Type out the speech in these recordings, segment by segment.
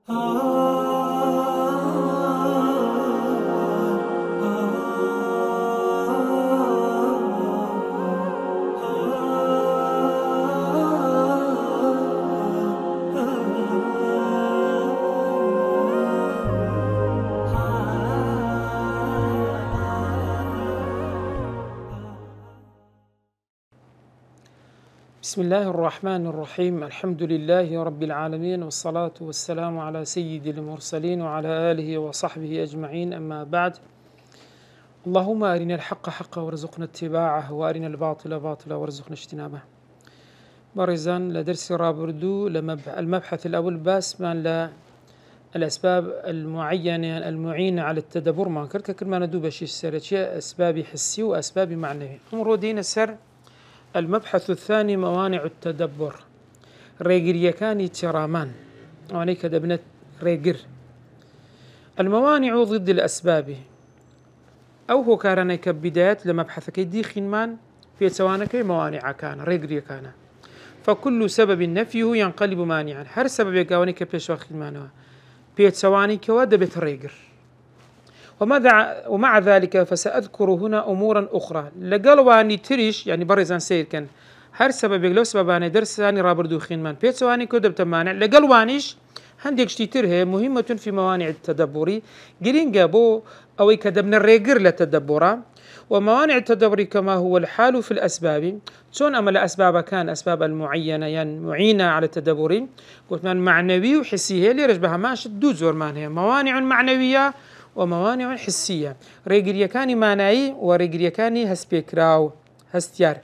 بسم الله الرحمن الرحيم. الحمد لله رب العالمين، والصلاة والسلام على سيد المرسلين وعلى آله وصحبه أجمعين، أما بعد. اللهم أرنا الحق حقا وارزقنا اتباعه، وأرنا الباطل باطلا وارزقنا اجتنابه. برزان لدرس رابردو المبحث الأول باسمان الأسباب المعينة المعينة على التدبر. ما كرك كل ما ندوب شيء أسباب حسي وأسباب معنوي. أمر دين السر. المبحث الثاني موانع التدبر. ريجر يكاني ترامان واني كدبنت ريجر. الموانع ضد الأسباب، أو هو كارني كبدايات لمبحثك دي خنمان في سوانك موانع كان ريجر يكان، فكل سبب نفيه ينقلب مانعا. هر سبب يكاوني كبيش وخنمانه بيت سواني كوادبت ريجر. ومع ذلك فسأذكر هنا أمورا أخرى لقلواني تريش، يعني برزان سير كان هر سبب لو سبباني درساني رابردو خينمان بيتسواني كدب تمانع لقلوانيش هنديك شتيتره مهمة في موانع التدبري قرين قابو أو كدبنا الريقر للتدبرا. وموانع التدبر كما هو الحال في الأسباب، شون أما الأسباب كان أسباب المعينة يعني معينة على التدبر، قلت من معنوي وحسي هي اللي رجبها ماشي دو زور مان هي موانع معنوية وموانع حسية. ريجريا كاني مانعي وريجريا كاني هسبيكراو هستيار.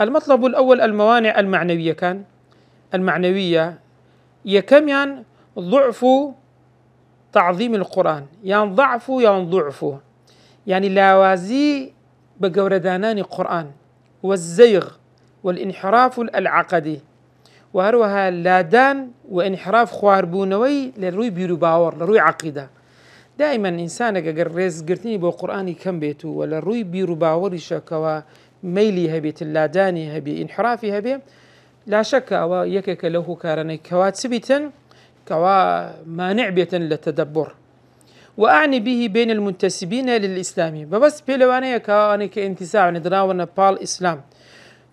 المطلب الأول الموانع المعنوية كان المعنوية يكم يعني ضعف تعظيم القرآن، يعني ضعف يعني ضعف، يعني لاوازي بجوردانان القرآن والزيغ والانحراف العقدي، وهروها لادان وانحراف خواربونوي للروي بيرو باور للروي عقيدة. دائما إنسان أجر رز قرتني بالقرآن كم بيته ولا روي بيرو باوريش كوا ميلي هبيت اللاداني هبي انحرافي هبي لا شك أو يكك له كارني كواتسبتا كوا مانع بيتا للتدبر. وأعني به بين المنتسبين للإسلام بس بلوانية كأني كانتساع ندراونا بالإسلام.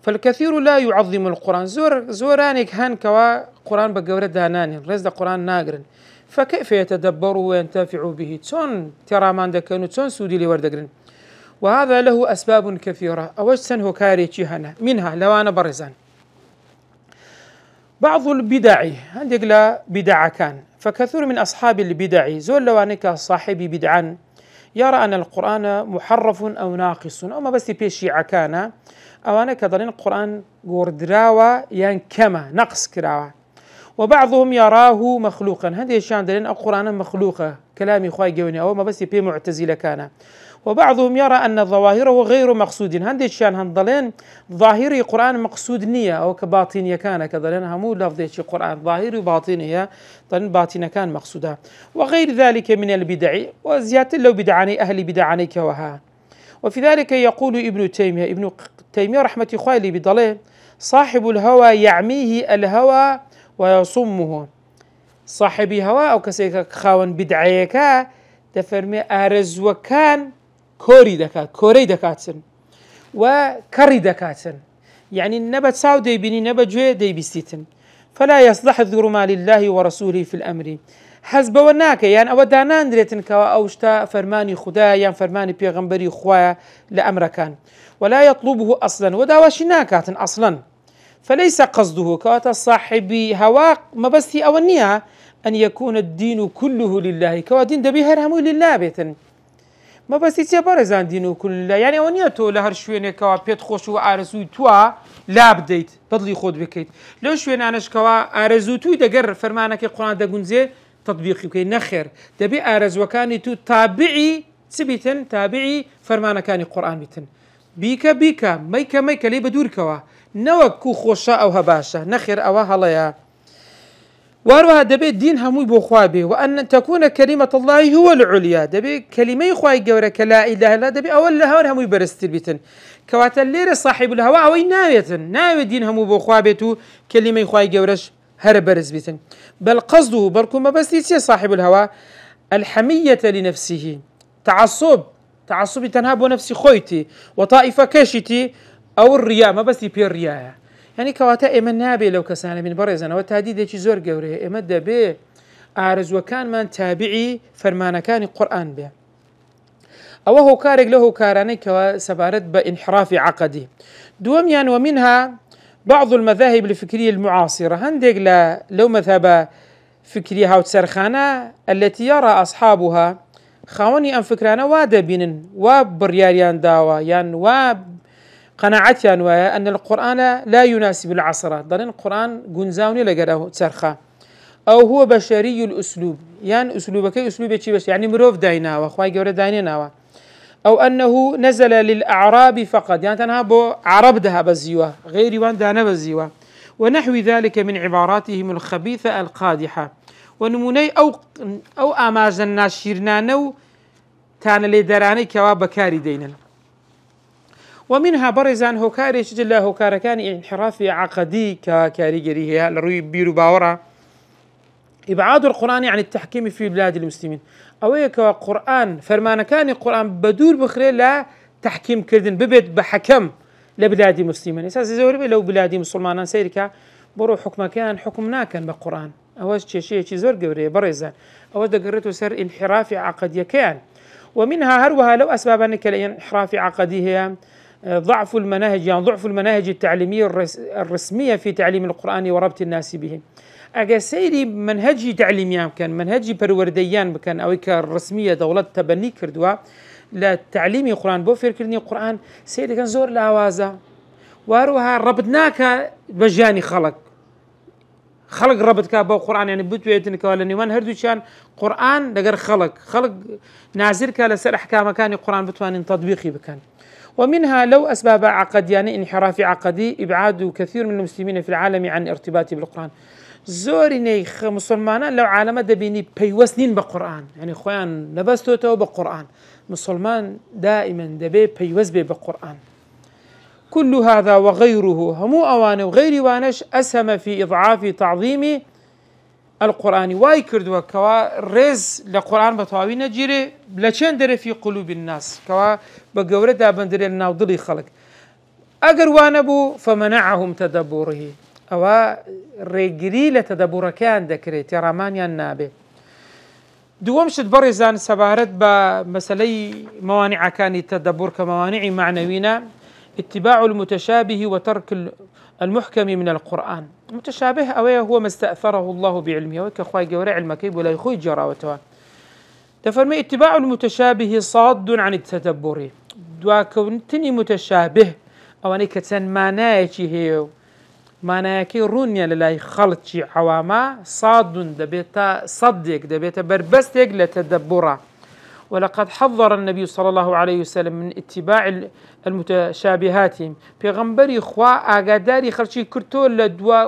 فالكثير لا يعظم القرآن زورانك هان كوا قرآن بجورة داناني رز القرآن ناقرن، فكيف يتدبروا وينتفعوا به؟ تون ترى ما عندك كانوا تون سودي لي وردقرن. وهذا له أسباب كثيرة. أول سنه كاريتشي هنا منها لو أنا برزان بعض البدع عندك لا بدع كان، فكثير من أصحاب البدع زول لو أنك صاحبي بدعا يرى أن القرآن محرف أو ناقص أو ما بس بيشي عكانا أو أنا كذلك القرآن قردراوة يعني كما نقص كراوة. وبعضهم يراه مخلوقا، هذه الشيء دلين القرآن مخلوقة كلامي خواي جوني أو ما بس يبي معتزلة كان. وبعضهم يرى أن ظواهره غير مقصود، هذه الشيء هندلين ظاهري القرآن مقصود نية أو كباطنية كان كذلين همو لفظ الشيء القرآن ظاهري وباطنية طن باطنة كان مقصودها. وغير ذلك من البدع وزيادة لو بدعاني أهل بدعاني كوها. وفي ذلك يقول ابن تيمية رحمة خوالي بضله صاحب الهوى يعميه الهوى ويصمه. صاحب هوى أو كسيك خاون بدعيكا تفرمي أرز وكان كوري دكاتن وكري دكاتن، يعني النبت ساو دي بني نبت جوي دي بستيتن، فلا يصلح الذرما لله ورسوله في الأمر حسب وناك، يعني أودانان دريتن كوا أوشتا فرماني خدا يعني فرماني بيغمبري خوايا لأمر كان ولا يطلبه أصلا وداواشناكاتن أصلا. فليس قصده كواتا صاحبي هواق ما بس هي أولنيها أن يكون الدين كله لله، كوا دين دبي هرهمو لله بيتن ما بس يتبارزان دينه كله، يعني أولنيته لهر شوينة كوا بيت خوشو أرزو توا لا بديت بدلي خود بكيت لو شوينة أناش كوا أرزو توي دقر فرمانك القرآن دقنزي تطبيقي كي نخير دبي أرزو كاني تو تابعي سبيتن تابعي فرمانك كان القرآن بيتن بيكا ميكا لي بدور كوا نوكو خوشا أو هباشا نخير أو هلايا. وروها دبي دين هموي بخوابه، وأن تكون كلمة الله هو العليا دبي كلمة خواي جورك لا إله إلا دبي أول هور هموي برستل بيتن كوات الليل صاحب الهواء وين ناوي دين همو بخوابته كلمة خواي جورش هر برز بيتن، بل قصده بركم بس صاحب الهوى الحمية لنفسه، تعصب تنهاب نفسي خويتي وطائفة كشتي أو الرياء، ما بس يبي الرياء يعني كواتا إما نابي لو كسان من برزنا وتهديد زور قوري إما دبي أعرز وكان من تابعي فرمان كان القرآن به أو هو كارق له كاراني كسبارت بانحراف عقدي دوميا. ومنها بعض المذاهب الفكرية المعاصرة هندق لو مذهب فكرية هاو تسرخانة التي يرى أصحابها خاوني أن فكرانا وادبين وبرياريان داوا يعني وقناعتيان وأن القرآن لا يناسب العصر، ضرين القرآن جنزاوني لقراه تسرخا أو هو بشري الأسلوب يعني أسلوبك أسلوبك بس يعني مروف داينا وأخوي جوري داينا، أو أنه نزل للأعراب فقط يعني تنهابو عرب دها بزيوة غير وان دانا بزيوة ونحو ذلك من عباراتهم الخبيثة القادحة ونموني أو آماج الناشرنانو تان لدراني كوا بكاري دينا. ومنها برزان هوكاري شجل هوكاركان انحراف عقدي ككاريجري هي لروي بيرو باورا إبعاد القرآن عن التحكيم في بلاد المسلمين أو هيك قرآن فرمان كان القرآن بدور بخير لا تحكيم كردن ببيت بحكم لبلاد المسلمين أساس زوري لو بلاد مسلمان سيركا برو حكم كان حكمنا كان بالقرآن أوش شيء زور قوري برزان أو دقرته سر انحراف عقدي كان. ومنها هروها لو أسباب أنك الانحراف عقدي هي ضعف المناهج يعني ضعف المناهج التعليمية الرسمية في تعليم القرآن وربط الناس به. أجا سيري منهجي تعليميان كان منهجي برورديان بكان أو كرسمية دولة تبني كردوا لتعليم القرآن بو فير كردني القرآن سيري كان زور لأوازا واروها ربطناك بجاني خلق ربطك بو قرآن يعني بتويتنك ولا نيوان هردو كان قرآن دقر خلق نازرك لسر أحكام كان القرآن بتوان تطبيقي بكان. ومنها لو أسباب عقد يعني انحراف عقدي إبعاد كثير من المسلمين في العالم عن ارتباط بالقرآن زوري مسلمان لو عالم دبيني بيوسنين بقرآن يعني خوان لبستوته بقرآن مسلمان دائما دبي بيوز بقرآن. كل هذا وغيره همو أوان وغير وانش أسهم في إضعاف تعظيم القرآن وايكرد وكوا رز لقرآن بطاوي نجري لچندر في قلوب الناس كوا بقورة دابندر الناوضلي خلق أجر وانبو فمنعهم تدبره أو رجري لتدبر كان ذكرت رمانيا النابي دوم شد برزان سبارت بمسألة موانع كان التدبر كموانع معنوينا اتباع المتشابه وترك المحكم من القرآن. متشابه أويه هو ما استأثره الله بعلمه وكخواي جورع المكيب ولا يخوي جراوته تفرمي اتباع المتشابه صاد عن التدبر وكونتني متشابه أو أنك تنمانايكي هيو معناكي رونيا للاي خلطي عواما صاد دبيتا صدق دبيتا بربستك لتدبره. ولقد حذر النبي صلى الله عليه وسلم من اتباع المتشابهات بغنبري خوا آقاداري خلشي كرتو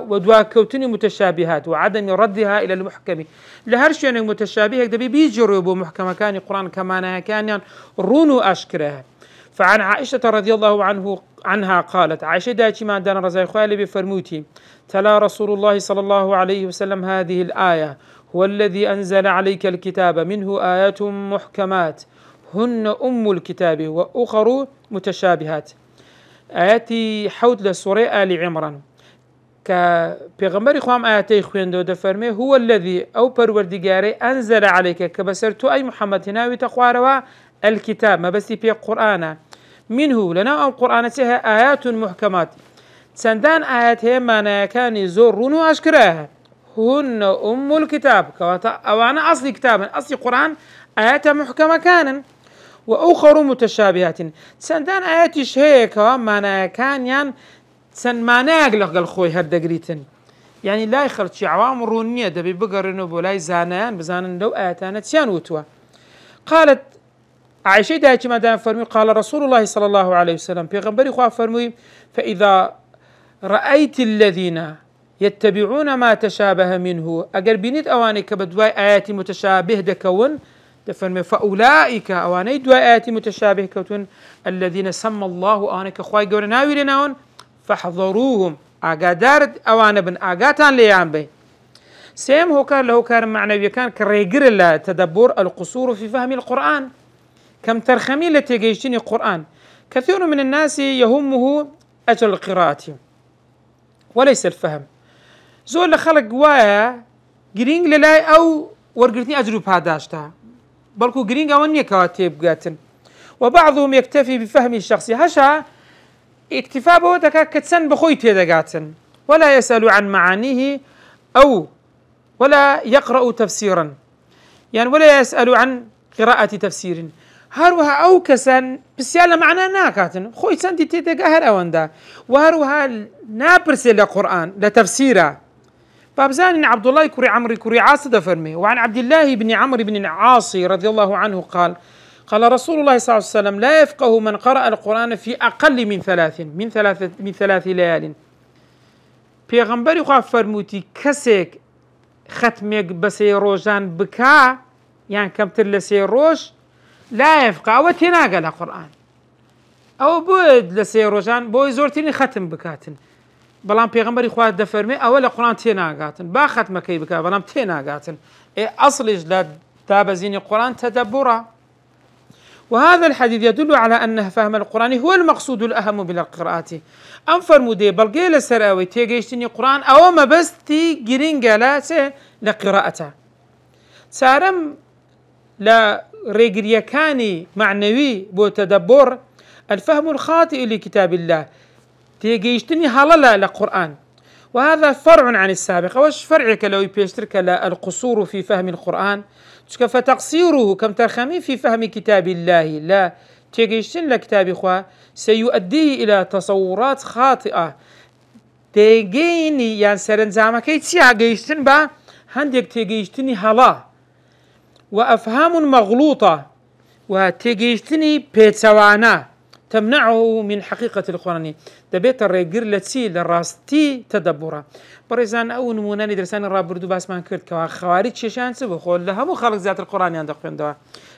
ودوا كوتني متشابهات وعدم ردها إلى المحكم لهرشي أنك متشابهك دبي بيجروا بمحكمة كان قرآن كمانا كان رونو أشكرها. فعن عائشة رضي الله عنها قالت عائشة دايتي ما دانا رزاي خوالي بفرموتي تلا رسول الله صلى الله عليه وسلم هذه الآية هو الذي أنزل عليك الكتاب منه آيات محكمات هن أم الكتاب وأخر متشابهات آياتي حوت لسورة آل عمران كبيغمبري خوام آياتي خوين دو دفرمي هو الذي أو پروردگاري أنزل عليك كبسرتو أي محمد هناوي تقواروا الكتاب ما بس في قرآن منه لنا القرآن تها آيات محكمات سندان آيات ما كان زورون وأشكراها هن أم الكتاب كواتا أو أنا أصلي كتاب أصلي قرآن آيات محكمة كان وأخر متشابهات سندان آيات هيك ما كان يعني سن ما ناقلق الخوي هالدقريتن يعني لا يخرج شي عوام رونية دبي بقرنو بولاي زانان بزانن لو آياتنا تسيان وتوا. قالت عائشة دايتي ما دام فرمي قال رسول الله صلى الله عليه وسلم بيغنبري خواه فرمي فإذا رأيت الذين يتبعون ما تشابه منه أقل بنيت أوانيك بدواي آيات متشابه دكون دفرمي فأولئك أواني دواي آيات متشابه كوتون الذين سمى الله أوانيك خواي قورناوي لناون فاحذروهم أقادارت أوانا بن أقاتان ليان بي سيم هوكار له هوكار معنوي كان كريجر لا تدبر القصور في فهم القرآن كم ترخمي لتجيشتني القرآن. كثير من الناس يهمه أجل القراءة وليس الفهم. زول خلق وايا جرينج للاي أو ورقتني أجرب هاداشتها بلكو جرينج أوني كواتيب قاتن. وبعضهم يكتفي بفهم الشخصي هشا اكتفاء بوتك كتسن بخوي تيدقاتن ولا يسأل عن معانيه أو ولا يقرأ تفسيرا يعني ولا يسأل عن قراءة تفسير هروها أو كسن بس يلا معنا ناكاتن خوي سنتي تيدقا أوندا وهروها نابرس للقرآن لتفسيره بابزان عبد الله كري عمرو كري عاص دفرمي. وعن عبد الله بن عمرو بن العاص رضي الله عنه قال قال رسول الله صلى الله عليه وسلم لا يفقه من قرأ القرآن في أقل من ثلاث ليال. پیغمبر خوا فرموتی کسیک ختمێک بە سێ ڕۆژان بکا یان کەمتر لە سێ ڕۆژ لا يفقه ئەوە تێناگە لە قورئان ئەوە بۆ لە سێ ڕۆژان بۆی زۆرترین ختم بکاتن بەڵام پێغەمبەری خوا دەفەرمێ ئەوە لە قورئان تێناگاتن با ختمەکەی بکا بەڵام تێناگاتن ئەسڵیش لە دابەزینی قورئان تەدەبوڕە. وهذا الحديث يدل على أن فهم القرآن هو المقصود الأهم بالقراءة. أم فرمودي بلقي لسراوي تيجيشتني قرآن أو ما بس تي جرينجا لا لقراءته سارم لا ريجريا كاني معنوي بو تدبر الفهم الخاطئ لكتاب الله تيجيشتني هللا لقرآن. وهذا فرع عن السابق. وش فرعك لو يبيشترك القصور في فهم القرآن فتقصيره كم ترخمي في فهم كتاب الله لا تيجيشتن لكتاب إخوة سيؤديه إلى تصورات خاطئة تيجيني يعني سرنزامة كي تيجيشتن با هندك تيجيشتني هلا وأفهام مغلوطة وتيجيشتني بيتسوانا تمنعه من حقيقة القرآن. دبيت الرجل لتسي للراستي تدبره. بريزان أو نمونا ندرسان الرابردو باس ما كرت كوا خوارج شيشان سبو خول لها مو خلق ذات القرآن يندق بيندوا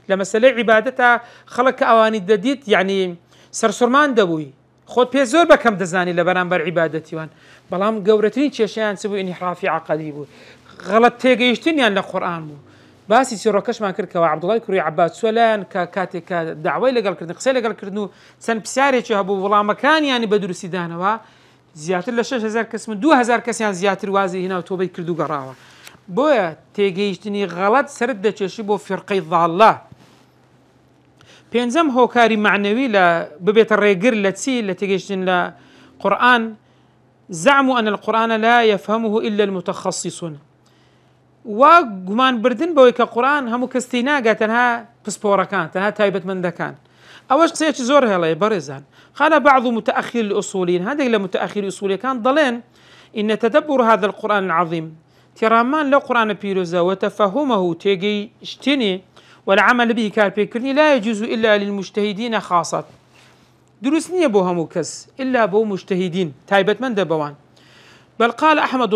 لما سلي عبادتها خلق أواني الدديت يعني سرسرمان دبوي خود بيزور بكم دزاني لبران بر عبادتي وان بلام قورتين شيشان سبو إني حرافي عقدي بو غلط تيجيشتني عن القرآن مو باسي سيروكش ما كرت كوا عبد الله كوري عباد سولان كاتي كدعوة لقال كردن قصي لقال كردنو سن بساري شهبو والله مكان يعني بدرسي دانوا زياتر ل 6000 کەس من 2000 کەسیان زیاتر وازی هێنا و تۆبەی کردو گەڕاوە بۆیە تێگەیشتنی غەڵەت سرت دەچێشی بۆ فیرقەی ضاڵە. پێنجەم هۆکاری معنەوی لە ببێتە ڕێگر لە چی لە تێگەیشتن لە قورئان زعموا أن القرآن لا يفهمه إلا المتخصصون وگومان بردن بەوەی کە قورئان هەموو کەس تێی ناگات تەنها پسپۆڕەکان تەنها تایبەتمەندەکان. ئەوەش قسەیەکی زۆر هێڵەیە بەڕێزان. قال بعض متأخر الأصوليين هذا إلى متأخر الأصولي كان ضلين إن تدبر هذا القرآن العظيم ترامان لو قرآن بيروزا وتفهمه تيجي اشتني والعمل به كالبيكرني لا يجوز إلا للمجتهدين خاصة دروسني بوها مكس إلا بو مجتهدين تايبت من دبوان. بل قال أحمد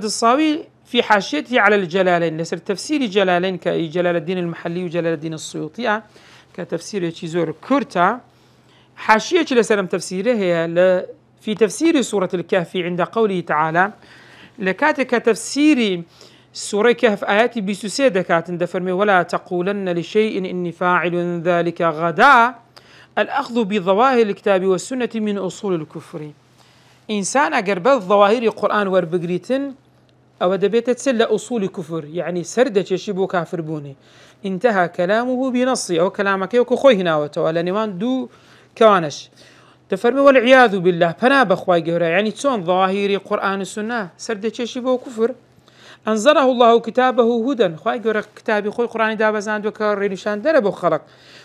الصاوي في حاشيته على الجلالين لسر تفسير جلالين كجلال الدين المحلي وجلال الدين السيوطي كتفسير زور كورتا حاشية لسلم تفسيره هي في تفسير سورة الكهف عند قوله تعالى لكاتك تفسير سورة كهف آيات بسوسيدة كاتن دفرمي ولا تقولن لشيء إني فاعل ذلك غدا الأخذ بظواهر الكتاب والسنة من أصول الكفر. إنسان أقرب ظواهر القرآن وربقريتن أو دبيت تسل أصول كفر يعني سردة يشبه كافر بوني. انتهى كلامه بنصي أو كلامك يوكو خوي هنا وتوالى نيوان دو كوانش تفرمي والعياذ بالله فنا بخواي جهرا يعني تون ظاهري قرآن السنة سردة يشبه كفر. أنزله الله كتابه هدى خواي جهرا كتابي خوي قرآن دابزان وكرر نشان درب خلق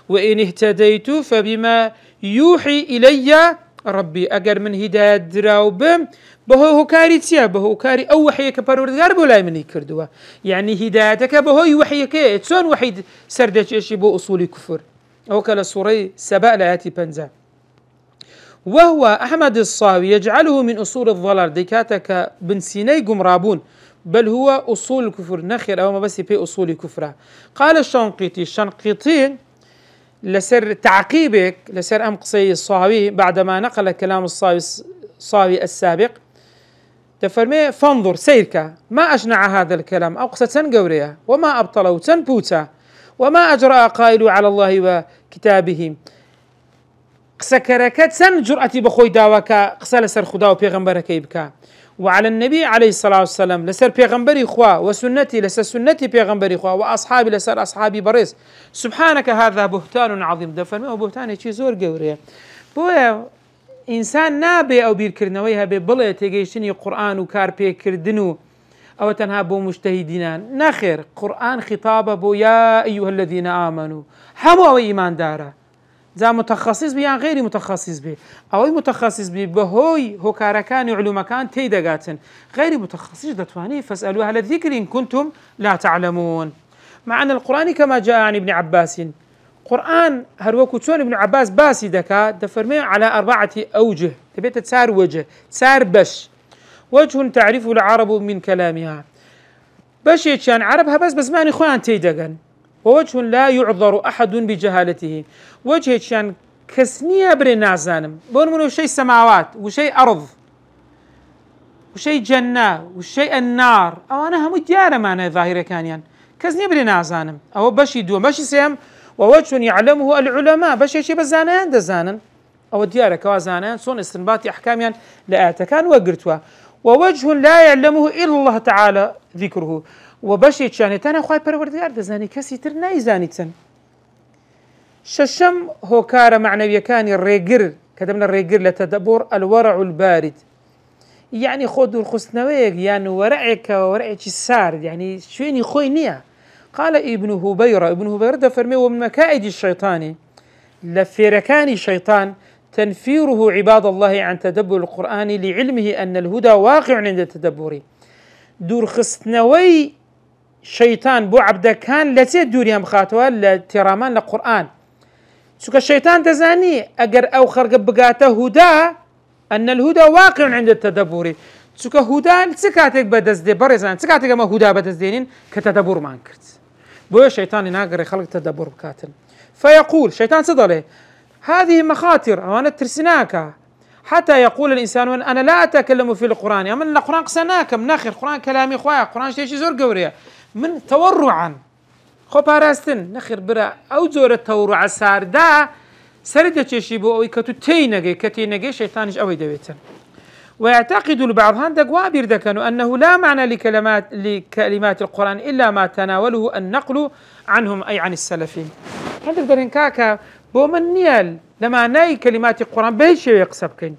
وإن اهتديت فبما يوحي إلي ربي أجر من هداية دراوبم بهو كاري تيا بهو كاري أو وحيك بارودگار بولاي مني كردوا يعني هدايتك بهو وحيك تون وحيد سردة يشبه أصول كفر أو كلا سورة سبأ لآتي بنزا. وهو أحمد الصاوي يجعله من أصول الضلال ديكاتك بن سيني قمرابون بل هو أصول الكفر نخير أو ما بس في أصول كفره. قال الشنقيطي لسر تعقيبك لسر أم قصي الصاوي بعدما نقل كلام الصاوي السابق دفرمي فانظر سيرك ما أشنع هذا الكلام أو قصة قوريا وما أبطله بوتا وما أجرأ قائل على الله وكتابه قسكركت سن جرأتي بخوي داوكا قصة لسر خدا وبيغمبرك يبكى وعلى النبي عليه الصلاة والسلام لسر بيغمبري خوا وسنتي لسر سنتي بيغمبري خوا وأصحابي لسر أصحابي بريس سبحانك هذا بهتان عظيم دفرمي وبهتان شي زور قوريا بويا إنسان نابي أو بيركرنوي هبي بلي تيجيشني قرآن وكار بيكردنو أو تنها بو مجتهدين نخير قرآن خطابه بو يا أيها الذين آمنوا حمو إيمان دارا زا متخصص بي يعني غير متخصص بي أو متخصص بي بهوي هو كاركان علوم كان تيدقاتن غير متخصص دتواني فاسألوا أهل الذكر إن كنتم لا تعلمون مع أن القرآن كما جاء عن ابن عباس قرآن هروكو تون ابن عباس باسي دكا دفرمي على 4 أوجه تبيت تسار وجه تسار بش وجه تعرفه العرب من كلامها بش يتشان عربها بس بزمان إخوان تيدقن ووجه لا يعذر أحد بجهالته وجه يتشان كسنية بري نازانم بون منو شيء سماوات وشيء أرض وشيء جنة وشيء النار أو أنا هم ديارة معنا ظاهرة كانيان كسنية بري نازانم أو بش يدو بش يسيم ووجه يعلمه العلماء باش يشي بزانان دزانن او ديارك كوازانان صون استنباط احكاميا لاتكان وقرتوا ووجه لا يعلمه الا الله تعالى ذكره وباش يتشاني تانا خوي پروردگار دزاني كسي تر نايزانيتن ششم هو كار معنوي كان الريقر كتبنا الريقر لتدبر الورع البارد يعني خذ الخسنويك يعني ورعك ورعك السار يعني شويني خوي نيه قال ابن هبيرة دفرمي ومن مكائد الشيطان لفيركان الشيطان تنفيره عباد الله عن تدبر القرآن لعلمه أن الهدى واقع عند التدبر دور خستنوي شيطان بو عبد كان لتي دور يام خاتوا لترامان للقرآن سوك الشيطان تزاني أجر أو خرق بقاته هدى أن الهدى واقع عند التدبر سوك هدى تسكاتك بدزدي برزان تسكاتك ما هدى بدزدينين كتدبر ما انكرت بويا شيطان يناقر يخلق تدبر بكاتن فيقول شيطان صدله هذه مخاطر وانا ترسناك حتى يقول الانسان انا لا اتكلم في القران اما القران قسناك من اخر القران كلامي خويا القران شي زور قوريا من تورعا خو باراستن نخر برا او زور التورع ساردا سرده شي بو او كتو تينغي شيطانش او دويتن ويعتقد البعض هندق وابير دكانوا أنه لا معنى لكلمات القرآن إلا ما تناوله النقل عنهم أي عن السلفين هندق درين كاكا بومن نيال لما ناي كلمات القرآن بهش يقصبكين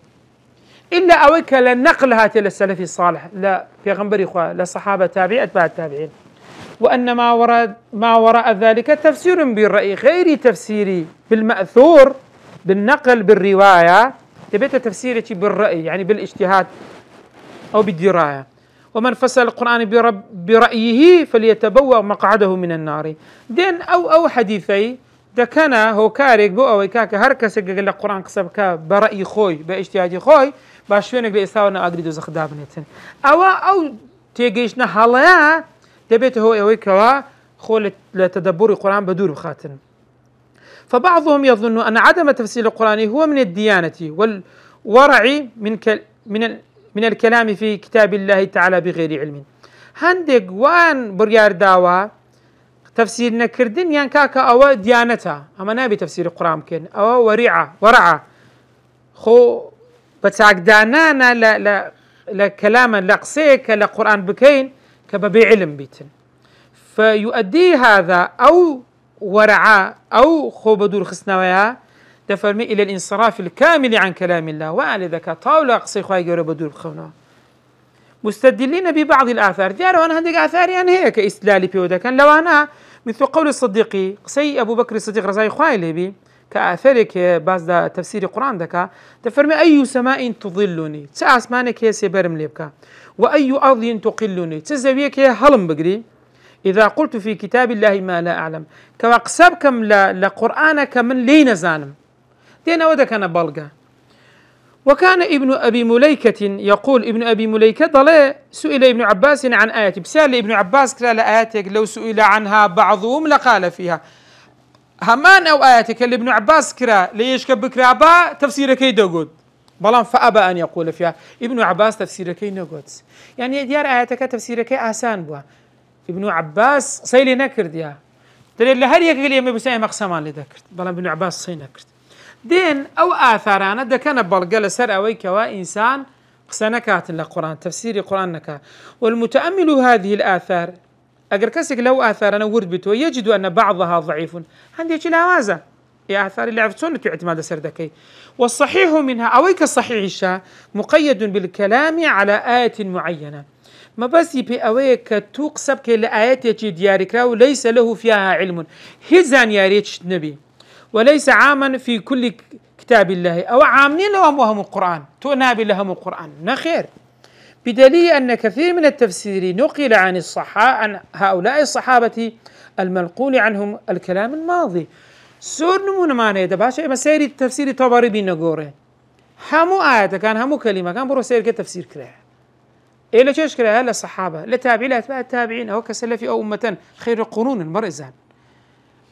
إلا أويك للنقل هاتي للسلف الصالح لا في غنبري إخوة لصحابة تابعين أتباع التابعين وأن ما وراء ذلك تفسير بالرأي غير تفسيري بالمأثور بالنقل بالرواية تبيت تفسيرتي بالرأي يعني بالاجتهاد أو بالدراية ومن فسر القرآن برأيه فليتبوأ مقعده من النار دين أو حديثي ده كان هو كارك بو أو كاك هركس قال القرآن قصبك برأي خوي باجتهاد خوي باشوينك لإساونا أقريدو زخدابنتن أو تيجيشنا حاليا تبيت هو أويكوا خول لتدبر القرآن بدور بخاتن فبعضهم يظن أن عدم تفسير القرآن هو من الديانة والورع من الكلام في كتاب الله تعالى بغير علم هندق وان بريار داوا تفسير نكردن يعني كاكا أو ديانتها أما نابي تفسير القرآن كن أو ورعة خو بتاعك دانانا لا كلاما لا قصيك لا قرآن بكين كبابي علم بيتن فيؤدي هذا أو ورعاء أو خبدور خسنويا تفرمي إلى الانصراف الكامل عن كلام الله وعلى ذاك طاولة قصي خواهي جورا بدور بخونا مستدلين ببعض الآثار جاروا أنا هندق آثار يعني هيك إستلالي بيودا كان لو أنا مثل قول الصديقي قصي أبو بكر الصديق رزاي خواهي لبي كآثارك باز تفسير القرآن دكا تفرمي أي سماء تظلني تأسمانك هي سيبرم لبكا وأي أرض تقلني تزويك هي هلم بقري إذا قلت في كتاب الله ما لا أعلم كواقسبكم لقرآنك من لين زانم دينا ودك أنا بلغا وكان ابن أبي مليكة يقول ابن أبي مليكة ضل سئل ابن عباس عن آية بسال ابن عباس كلا آياتك لو سئل عنها بعضهم لقال فيها همان أو آياتك اللي ابن عباس كرا ليش كبكرا با تفسيرك يدقود بەڵام فأبى أن يقول فيها. ابن عباس تفسيرەکەی نەگوت، يعني دیار ئاەتەکە تفسيرەکەی ئاسان بووە. ابن عباس قسەی لێ نەکردیا، دەرێت لە هەر یەکێک لێمە بووسە ئێمە قسەمان لێ دەکرد، بەڵام ابن عباس قسەی نەکرد. دێن ئەو ئاثارانە دەکەنە بەڵگە لەسەر ئەوەی کەوا ئینسان قسە نەکاتن لە قورآن، تفسیری قورآن نەکات. والمتأمل هذه الآثار، ئەگەر کەسێک لەو ئاثارانە ورد بێتەوە يجد أن بعضها ضعيف، هەندێکی لاوازە آثار اللي عرفتون اعتماد سردكي. والصحيح منها أويك الصحيح مقيد بالكلام على آية معينة، ما بس يبي أويك توقسب كي لآيات ديارك وليس له فيها علم، هزان يا ريتش نبي، وليس عاما في كل كتاب الله، أو عامين لهم وهم القرآن تنابي لهم القرآن نخير. بدليل أن كثير من التفسير نقل عن هؤلاء الصحابة المنقول عنهم الكلام الماضي. سور نمونه معنی ده باشه مسیری تفسیر طبری بی نگوره، همو آیت کان همو کلمه کان برو سیر که تفسیر کرده. إلا چش کرده للصحابة لتابعين لأتباع التابعين أو كسلف أو أمة خير القرون المرئزان.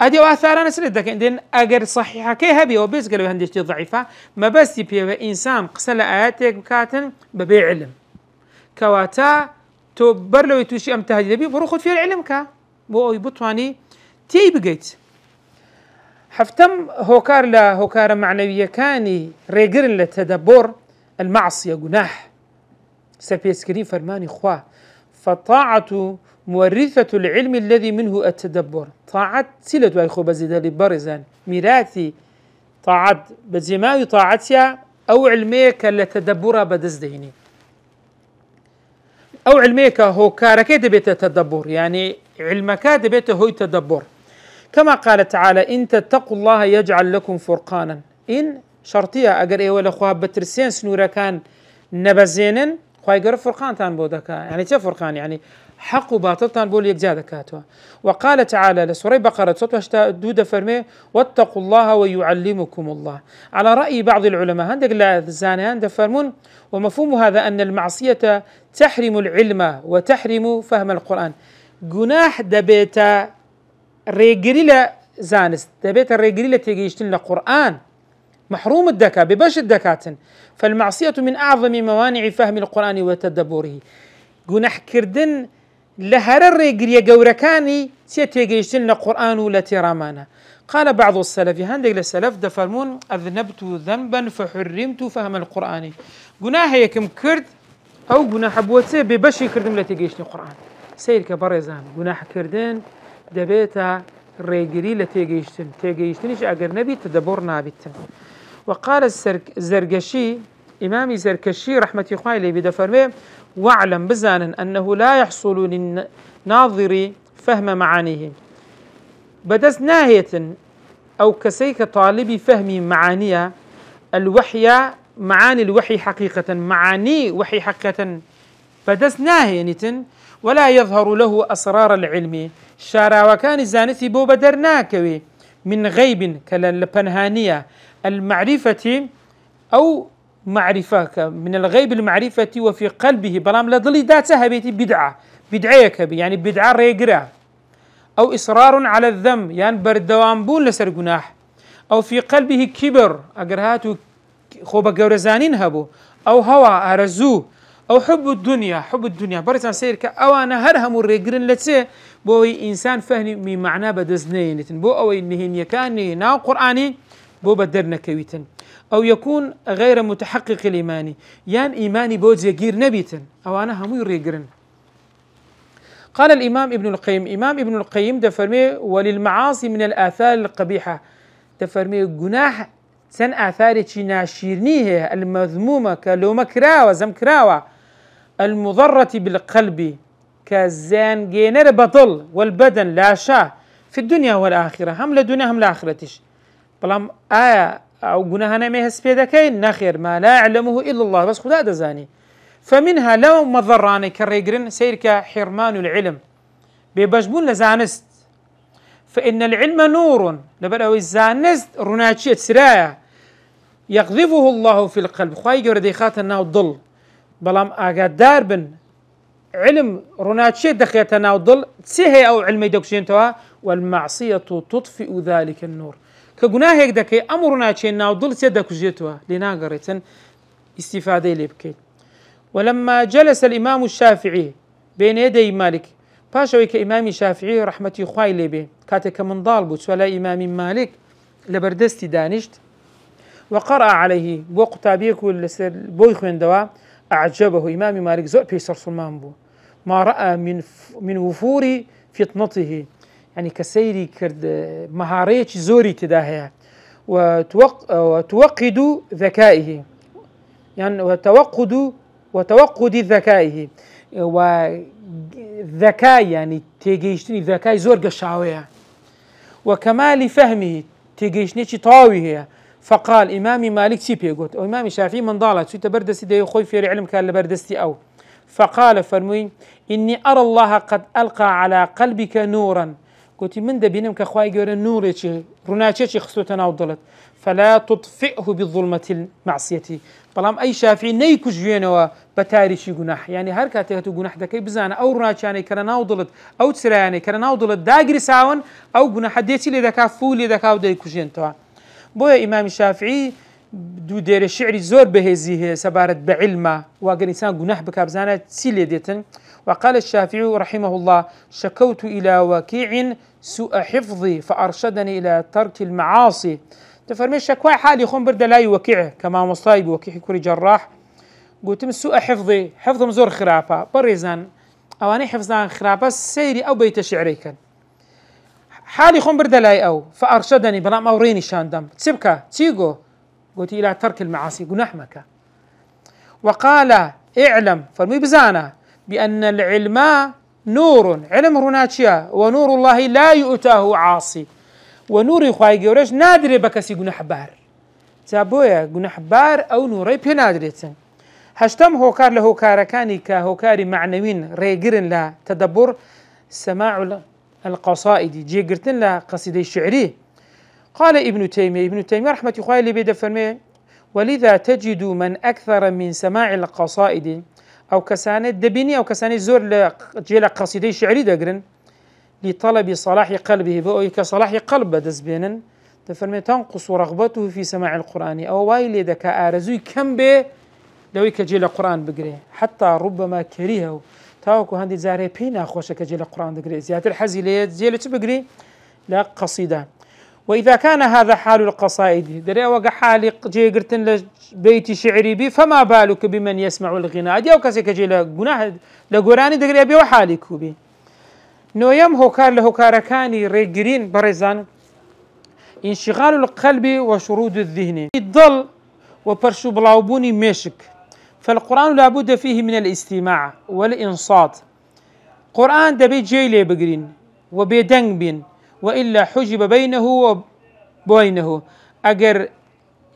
أدي وآثارنا سرد لكن دين أجر صحيحة كي هبي وبيز قالوا هندش ضعيفة ما بس يبي إنسان قسل آياتك بكاتن ببيع علم كواتا تبر لو يتوشي أم تهدي بي برو خد فيها العلم كا بو يبطواني تي بقيت حفتم هوكار لا هوكار معنوية كاني ريجر لتدبر المعصية جناح سبيسكري فرماني خوا فطاعة مورثة العلم الذي منه التدبر. طاعة سلة ويخو بزيد برزان ميراثي طاعة بزماوي طاعتها أو علميك لتدبر بدزدهني أو علميك هو كاركي دبيت التدبر، يعني علمك دبيت هو التدبر. كما قال تعالى إن تتقوا الله يجعل لكم فرقانا، إن شرطية أجر إيه ولا خواب بترسين سنورة كان نبزينن خواهي قرب فرقان تان بودكا، يعني چه فرقان يعني حق وباطل تان بول يكزا دكاتوا. وقال تعالى لسورة بقرة صوت وشتا دودة فرمي واتقوا الله ويعلمكم الله. على رأي بعض العلماء هندق لا زانيان دفرمون ومفهوم هذا أن المعصية تحرم العلم وتحرم فهم القرآن. جناح دبيتا ريجريلا زانست دبيت الريجريلا تيجيشتن للقرآن محروم الدكا ببش الدكاتن. فالمعصية من أعظم موانع فهم القرآن وتدبره. جناح كردن لهر الريجريا جوركاني تيجيشتن للقرآن ولا ترامانا. قال بعض السلف هندق للسلف دفرمون أذنبت ذنبا فحرمت فهم القرآن. جناح يكم كرد أو جناح بوتي ببش كردن لا تيجيشتن القرآن سير كبرزان جناح كردن دبيتا ريجري لتيجيشتنش أجر نبي تدبر نابتن. وقال الزرقشي إمامي زركشي رحمة الله عليه بدفرمه واعلم بزانا أنه لا يحصل للناظر فهم معانيه بدس ناهية أو كسيك طالب فهم معانيها الوحي معاني الوحي حقيقة معاني وحي حقيقة بدس ناهية ولا يظهر له أسرار العلم شارع وكان الزانثي بو بدرناكوي من غيب كالبنهانية المعرفة أو معرفة من الغيب المعرفة وفي قلبه بلام لضل داتها بيتي بدعية كبي يعني بدعة ريقرا أو إصرار على الذنب يعني بردوان بون لسر جناح أو في قلبه كبر أجرهاتو خوبا جورزانين هبو أو هوى أرزوه أو حب الدنيا برسان سيرك أو أنا هرهم الرجل لتسي بوي إنسان فهمي معناه بدزنين بو أو إنه يكاني نا قرآني بو بدرنا كويتن أو يكون غير متحقق الإيماني يعني إيماني بوز يجير نبيتن أو أنا همو الرجل. قال الإمام ابن القيم دفرمي وللمعاصي من الآثار القبيحة دفرمي جناح سن آثار ناشيرنيه المذمومة كلومة كراوة زم كراوة المضرة بالقلب كزان جينر بطل والبدن لا شاء في الدنيا والآخرة هم لدنيا هم لآخرتش بلام آية أو جناهنا ما هسبيدكين نخير ما لا يعلمه إلا الله بس خدا دزاني. فمنها لو مضراني كالريجرن سيرك حرمان العلم ببجبون لزانست فإن العلم نور لبلو الزانست رناتشيت سرايا يقذفه الله في القلب خواهي جوردي خاتنا الضل بلام آقا داربن علم رناتشيت دخيتنا الضل تسيهي أو علمي دوكشينتوا والمعصية تطفئ ذلك النور كجناه هيك دكي أمر رناتشينا الضل سيدك جيتوا لناقرتن استفادة لبكي. ولما جلس الإمام الشافعي بين يدي مالك باشوي كإمام الشافعي رحمة خوای لێبێ کاتێک کە منداڵ بوو چوە لای ئیمامی مالک لە بەردەستی دانیشت وقرأ عليه بۆ قوتابیەک و لەسەر بۆی خوێندەوە أعجبه إمام مالك زۆر پێی سەرسوڵمان بوو ما رأى من وفور فطنته يعني كسيري كرد مهارية زوري تداهية وتوقد ذكائه يعني وتوقد ذكائه وذكاء يعني تيجيشتني ذكاء زور قشاوية وكمال فهمه تيجيشني طاوية. فقال إمامي مالك شي بيقول أو إمامي شافعي من ضالت شو تبردستي ده يخوي في علم كان لبردستي أو فقال فرمي إني أرى الله قد ألقى على قلبك نورا قلت من ده بينم كخواي جور نور شيء رناتشي خصوتنا وضلت فلا تطفئه بالظلمة المعصية. بلام أي شافعي نيكو جوينوا بتاري شي جناح يعني هر كاتيهتو جناح دكي بزانا أو رناتشاني كرنا وضلت أو تسراني كرنا وضلت داقري ساون أو جناح ديتي لذكاء فولي ذكاء وديكو جينتوا. بويا إمام الشافعي دو دير الشعر زور بهزيه سبارت بعلمه واقر إنسان جناح بكابزانة تسيلي ديتن. وقال الشافعي رحمه الله شكوت إلى وكيع سوء حفظي فأرشدني إلى ترك المعاصي. تفرمي شكوى حالي خون برد لا يوكيع كما مصايب وكيع كوري جراح قلت من سوء حفظي حفظ مزور خرافة بريزان أواني حفظان خرافة سيري أو بيت شعري كان حالي خون برد لا أو فأرشدني بلا موريني شاندم تسبكا تيجو قلت إلى ترك المعاصي قناح مكا. وقال اعلم فرمي بزانا بأن العلم نور علم رناتشيا ونور الله لا يؤتاه عاصي ونور خواهي جورش نادري بكسي جناح بار تابويا جناح بار أو نوري بي نادريتن. هشتم هوكار لهوكاركاني كهوكاري معنوين ريجرن لا تدبر سماع القصائد جيجرتن لا قصيدة شعري. قال ابن تيمية رحمة الله اللي بيد فرمي ولذا تجد من أكثر من سماع القصائد أو كسانة دبيني أو كسانة زور جيل قصيدة شعري دقرن لطلب صلاح قلبه بأوي كصلاح قلب دزبينن تفرمي تنقص رغبته في سماع القرآن أو وايلي دكا آرزوي كم به لو كجيل القرآن بقري حتى ربما كريهه تاوكو هندي زاري بينا خوش كجيل القرآن بقري زيادة الحزي ليت جيل تبقري لا قصيدة. وإذا كان هذا حال القصائد دري وقع حالي جي قرتن لبيت شعري بي فما بالك بمن يسمع الغناء دي أو كسي كجيل قناه لقراني دقري أبي وحالي كوبي. نويم هوكار لهوكاركاني ريجرين بريزان انشغال القلب وشرود الذهن الضل وبرشو بلاوبوني مشك. فالقرآن لابد فيه من الاستماع والإنصات. قرآن دبي جيلي بقرين وبيدنگ بين وإلا حجب بينه وبينه أجر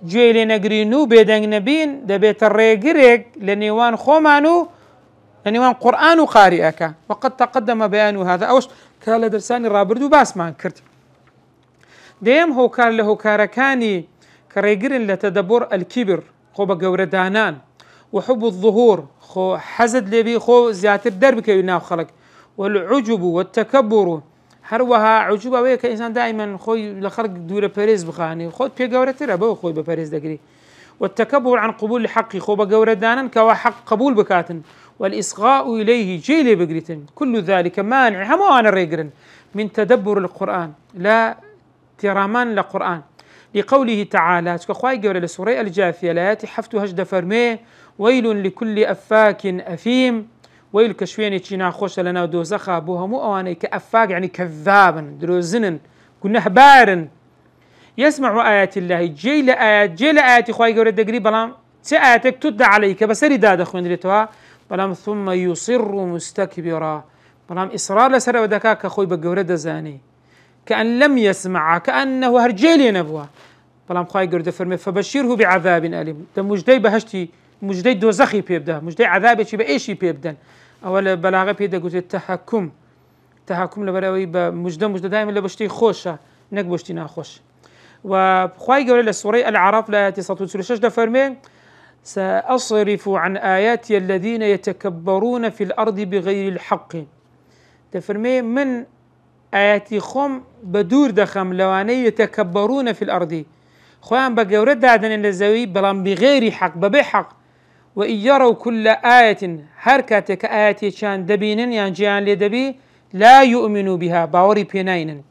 جيلي نقرينو بيدنگ نبين دبيت الريجريك لنيوان خومانو لنيوان قرآن قارئك. وقد تقدم بيان هذا أوش كان درساني رابردو باس ما كرت ديم هو كان له كاركاني كريجرين لتدبر الكبر خو بقوردانان وحب الظهور خو حزد لبي خو زياتر دربك يناو خلق والعجب والتكبر هروها عجوبة ويا كإنسان دائما خوي لخلق دورة باريس بخاني خود بيجورة ترى بو خوي بباريس دقري. والتكبر عن قبول الحق خو بجورة دانا كوا حق قبول بكاتن والإصغاء إليه جيلي بقريتن كل ذلك مانع هم أنا ريجرن من تدبر القرآن لا ترامان للقرآن. لقوله تعالى كخواي جورة لسورة الجاثية لا حفت هجد فرمي ويل لكل أفاك أثيم ويل كشويني تشينا خوش لنا دوزخا بوها مو أواني كأفاق يعني كذابا دروزنن كنا هبارن يسمع آيات الله جيل آيات خواهي قولة دقري بلام سآياتك تدى عليك بس رداد أخوين ريتوا بلام ثم يصر مستكبرا بلام إصرار لسر ودكاك أخوي بقولة دزاني كأن لم يسمع كأنه هرجيلي نبوه بلام خواهي قولة فرمي فبشره بعذاب أليم ده مجدي بهشتي مجدي دوزخي بيبدا مجدي عذابي شي بأيشي بيبدا أول بلاغة بيدا قلت التحكم لبراوي مجدة دائما لبشتي خوشة نك بشتي ناخوش. وخواي قول للسورة العرب لا تصوت ده فرمي سأصرف عن آياتي الذين يتكبرون في الأرض بغير الحق. تفرمي من آياتي خم بدور دخم لواني يتكبرون في الأرض خوان بقورة دادن الزوي بلان بغير حق ببحق وإن يروا كل آية هركتك آياتي كان دبينن يعني جيان لدبي لا يؤمنوا بها باوري بينين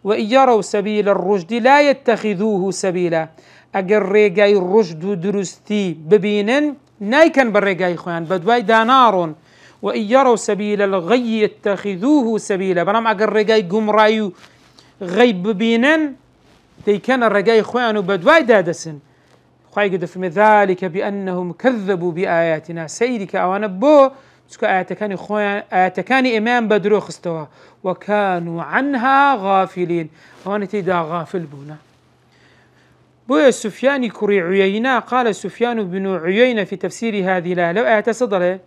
وإن يروا سبيل الرشد لا يتخذوه سبيلا أجر ريقاي الرشد درستي ببينن نايكن بالريقاي خوان بدواي دانار وإن يروا سبيل الغي يتخذوه سبيلا بنام أجر ريقاي قمرايو غيب ببينن دي كان الرقاي خوان وبدواي دادسن خواهي قد في ذلك بأنهم كذبوا بآياتنا سيدك أوانا بو تسكو آياتكاني خوان آياتكاني إمام بدرو خستوا وكانوا عنها غافلين أوانا تيدا غافل بونا بو سفيان كري عيينا قال سفيان بن عيينة في تفسير هذه الآية لو آيات صدره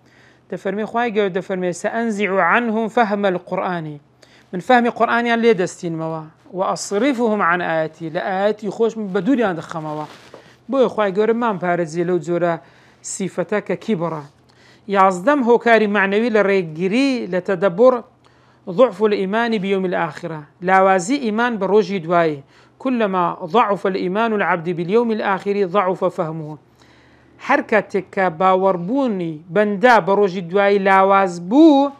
تفرمي خواهي قد تفرمي سأنزع عنهم فهم القرآن من فهم قرآن لي دستين موا وأصرفهم عن آياتي لآياتي خوش من بدوري عند خموا بۆیە خوای گەورە مامپارێزیە لەو جۆرە سیفەتە کە کیبڕە. یازدەم هۆکاری معنەوی لە ڕێگیری لە تەدەبڕ ضعف الإيمان بيوم الآخرة لاوازي إيمان بروجي دواي كلما ضعف الإيمان العبد باليوم الآخر ضعف فهمه حركتك باوربوني بندا بروجي دواي لاواز بو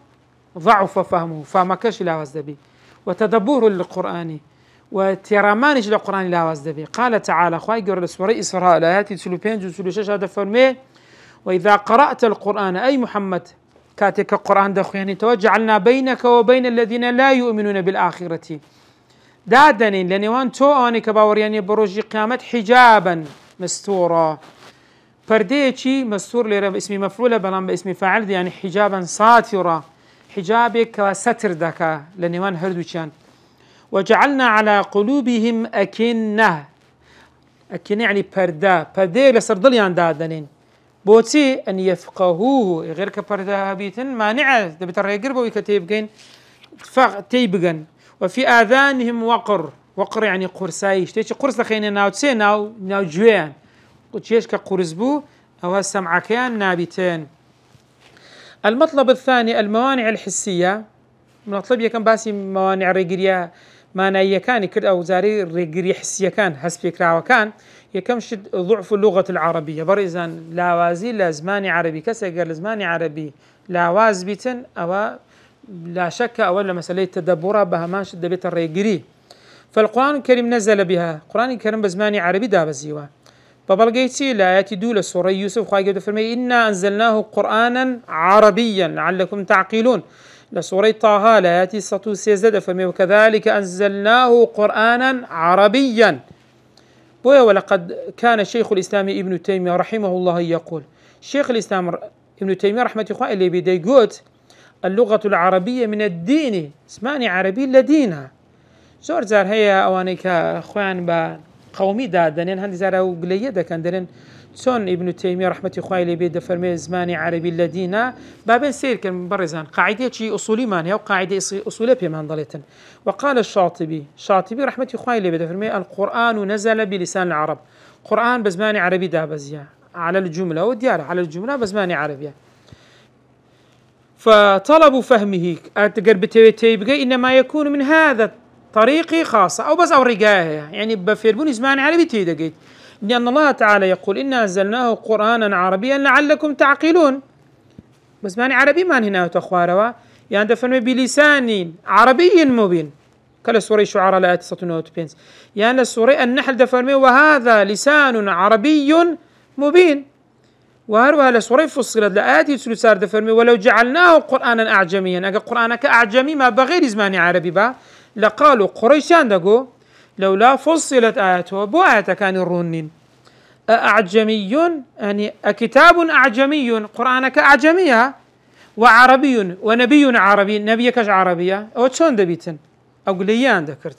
ضعف فهمه فمكش لاواز دبي وتدبره للقرآن وترامانش للقرآن لاواز دبي. قال تعالى خواهي قرر سورة إسراء الآيات سلو بينج وسلو شش هذا فرمي وإذا قرأت القرآن أي محمد كاتك القرآن دخويني توجعلنا بينك وبين الذين لا يؤمنون بالآخرة دادنين لنوان تو آني كباورياني بروجي قيامت حجابا مستورا پرديشي مستور ليرا باسم مفعولة بلان باسم فاعل يعني حجابا ساترا حجابك وستر دكا لنوان هردوشان وجعلنا على قلوبهم أكنة أكنة يعني پرده لسردليان دادنين بوتي أن يفقهوه غير كبرده بيتن مانعة دبت الرجل بوي كتيبجين تيبجن وفي آذانهم وقر يعني قرسايش تيجي قرص لخينا ناو تسي ناو جوان وتشيش كقرص بو أو السمع كان نابتين. المطلب الثاني الموانع الحسية مطلب يكن باسي موانع رجلية مانعية كان كل أو زاري رجلية حسية كان حسب فكرة وكان يكمش ضعف اللغة العربية بريزان لاوازي لازماني عربي كسر لازماني عربي لاواز بيتن أو لا شك أولا مسألة تدبرها بها ماش دبيت الريجري. فالقرآن الكريم نزل بها القرآن الكريم بزماني عربي دا بزيوا ببلغيتي لآيات دولة سورة يوسف خواهي قد فرمي إنا أنزلناه قرآنا عربيا لعلكم تعقلون لسورة طه لآيات سطو سيزد فرمي وكذلك أنزلناه قرآنا عربيا. ولقد كان شيخ الإسلام ابن تيمية رحمه الله يقول شيخ الإسلام ابن تيمية رحمة الله اللي بيدي قوت اللغة العربية من الدين اسماني عربي لدينها زور زار هي أوانيك أخوان بقومي دادنين هندي زار أو قلية دا كان درين سون ابن تيمية رحمة الله اللي بيدي فرمي زماني عربي لدينها بابين سير كان برزان قاعدة شيء أصولي مانيا وقاعدة أصولي بيمان ضليتن. وقال الشاطبي رحمة الله اللي بيدي فرمي القرآن نزل بلسان العرب قرآن بزماني عربي دابزيا على الجملة وديارة على الجملة بزماني عربية فطلبوا فهمه أتقرب تيبقى إنما يكون من هذا طريقي خاصة أو بس أو رقاية يعني بفيربون زمان عربي تيدقيت لأن الله تعالى يقول إنا أنزلناه قرآنا عربيا لعلكم تعقلون بس ماني عربي ما هنا تخواروا يعني دفن بلسان عربي مبين كلا سورة شعراء لا تستطيعون بينس يعني السورة النحل دفن وهذا لسان عربي مبين وهروها لسورة فصلت لآيات سلسار دفرمي ولو جعلناه قرآنا أعجميا أجا قرآنك أعجمي ما بغير زمان عربي با لقالوا قريشان دقو لولا فصلت آياته بو آيات كان الرنين أعجمي يعني كتاب أعجمي قرآنك أعجمية وعربي ونبي عربي نبيك عربية أو تشون دبيتن أو قليان ذكرت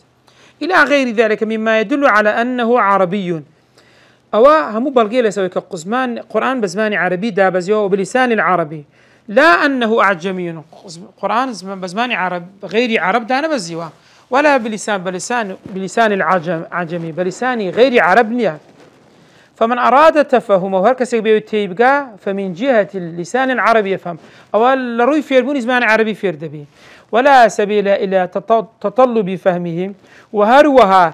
إلى غير ذلك مما يدل على أنه عربي أو همو بلغي لسوي كقزمان قرآن بزمان عربي دابزيو بلسان العربي لا أنه أعجمي قرآن بزمان عرب غير عرب دانا بزيوا ولا بلسان العجمي بلسان غير عربنيا. فمن أراد تفهمه وهركس بيبقى فمن جهة اللسان العربي يفهم أو الروي فيربون زمان عربي فيردبي ولا سبيل إلى تطلب فهمه وهروها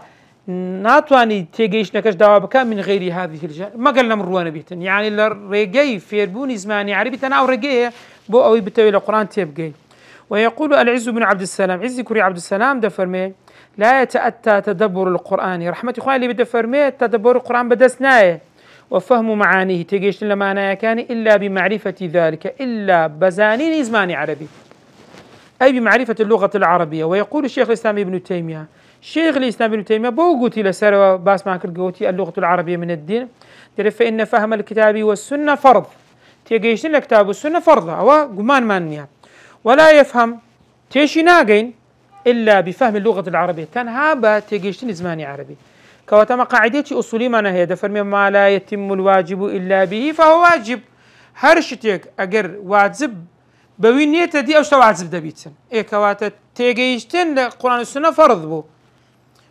ناتواني تێگەیشتنەکەش داوا بکە من غير هذه الجهة مەگەر لەم ڕوانە بێتن یعنی لە ڕێگەی فێربوونی زمانی عربی تەنها ئەو ڕێگەیە بۆ ئەوەی بتەوێت لە قورآن تێبگەی. ويقول العز بن عبد السلام عزي كوري عبد السلام دفرمي لا يتأتى تدبر القرآن رحمة إخواني اللي بدفرمي تدبر القرآن بدسنايه وفهم معانيه تيجيش لما كان إلا بمعرفة ذلك إلا بزانين زمان عربي أي بمعرفة اللغة العربية. ويقول الشيخ الإسلام ابن تيمية شيخ الإسلام ابن تيمية بوقوتي لسر باس ما كرقوتي اللغة العربية من الدين فإن فهم الكتاب والسنة فرض تيجيش الكتاب والسنة فرض أو قمان مانيا ولا يفهم تيشي ناقين إلا بفهم اللغة العربية تنها بتيجيشتين زماني عربي كواتما قاعدتي أصولي ما نهي دفرمي ما لا يتم الواجب إلا به فهو واجب هرشتك أجر واجب بوين نيته دي أو شو واجب دبيتسن إيه كواتا تيجيشتين القرآن والسنة فرض بو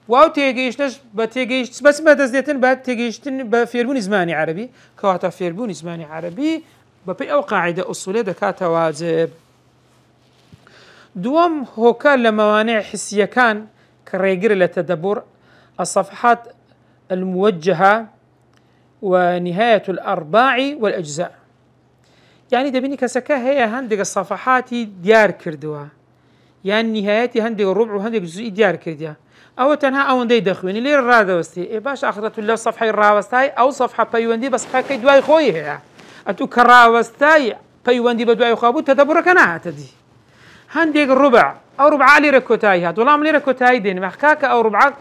واو تيجيشتش بتيجيشت بس ما تزديتن بتيجيشتين بفيربون زماني عربي كواتا فيربون زماني عربي ببي أو قاعدة أصولية دكاتا واجب. دوم هوكا لموانع حسية كان كريجر لتدبر الصفحات الموجهة ونهاية الأرباع والأجزاء يعني دبيني كسكا هي هندق الصفحات ديار كردوا يعني نهايتي هندق الربع وهندق الجزء ديار كرديا أو تنها أو ندي دخويني ليه الرادوستي إيه باش أخذت الله صفحة الراوستاي أو صفحة بيوندي بس صفحة كي دواي خويه أتو كراوستاي بيوندي بدواي خوابو تدبرك أنا هتدي هنديك الربع أو ربع لي ركوتاي هاد والله لي ركوتاي دين محكاك أو ربعك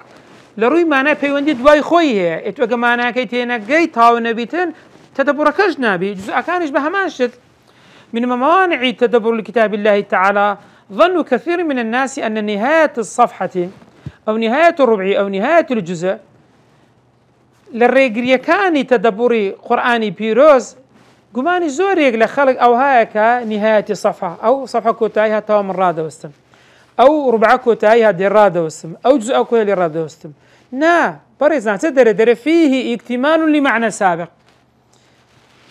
لروي معناه بيوندي دواي خويه اتوقع معناه كي تينقي تاو نبيتن تدبركش نبي جزء كانش بهمانشت. من موانع تدبر لكتاب الله تعالى ظن كثير من الناس أن نهاية الصفحة أو نهاية الربع أو نهاية الجزء للريقرية كان تدبري قرآني بيروز قماني زوريق لخلق أو هاكا نهاية صفحة أو صفحة كوتايها توا من رادة وستم أو ربع كوتايها دي رادة وستم أو جزء كوتايها رادة وستم نا بريزان تدر فيه اكتمال لمعنى سابق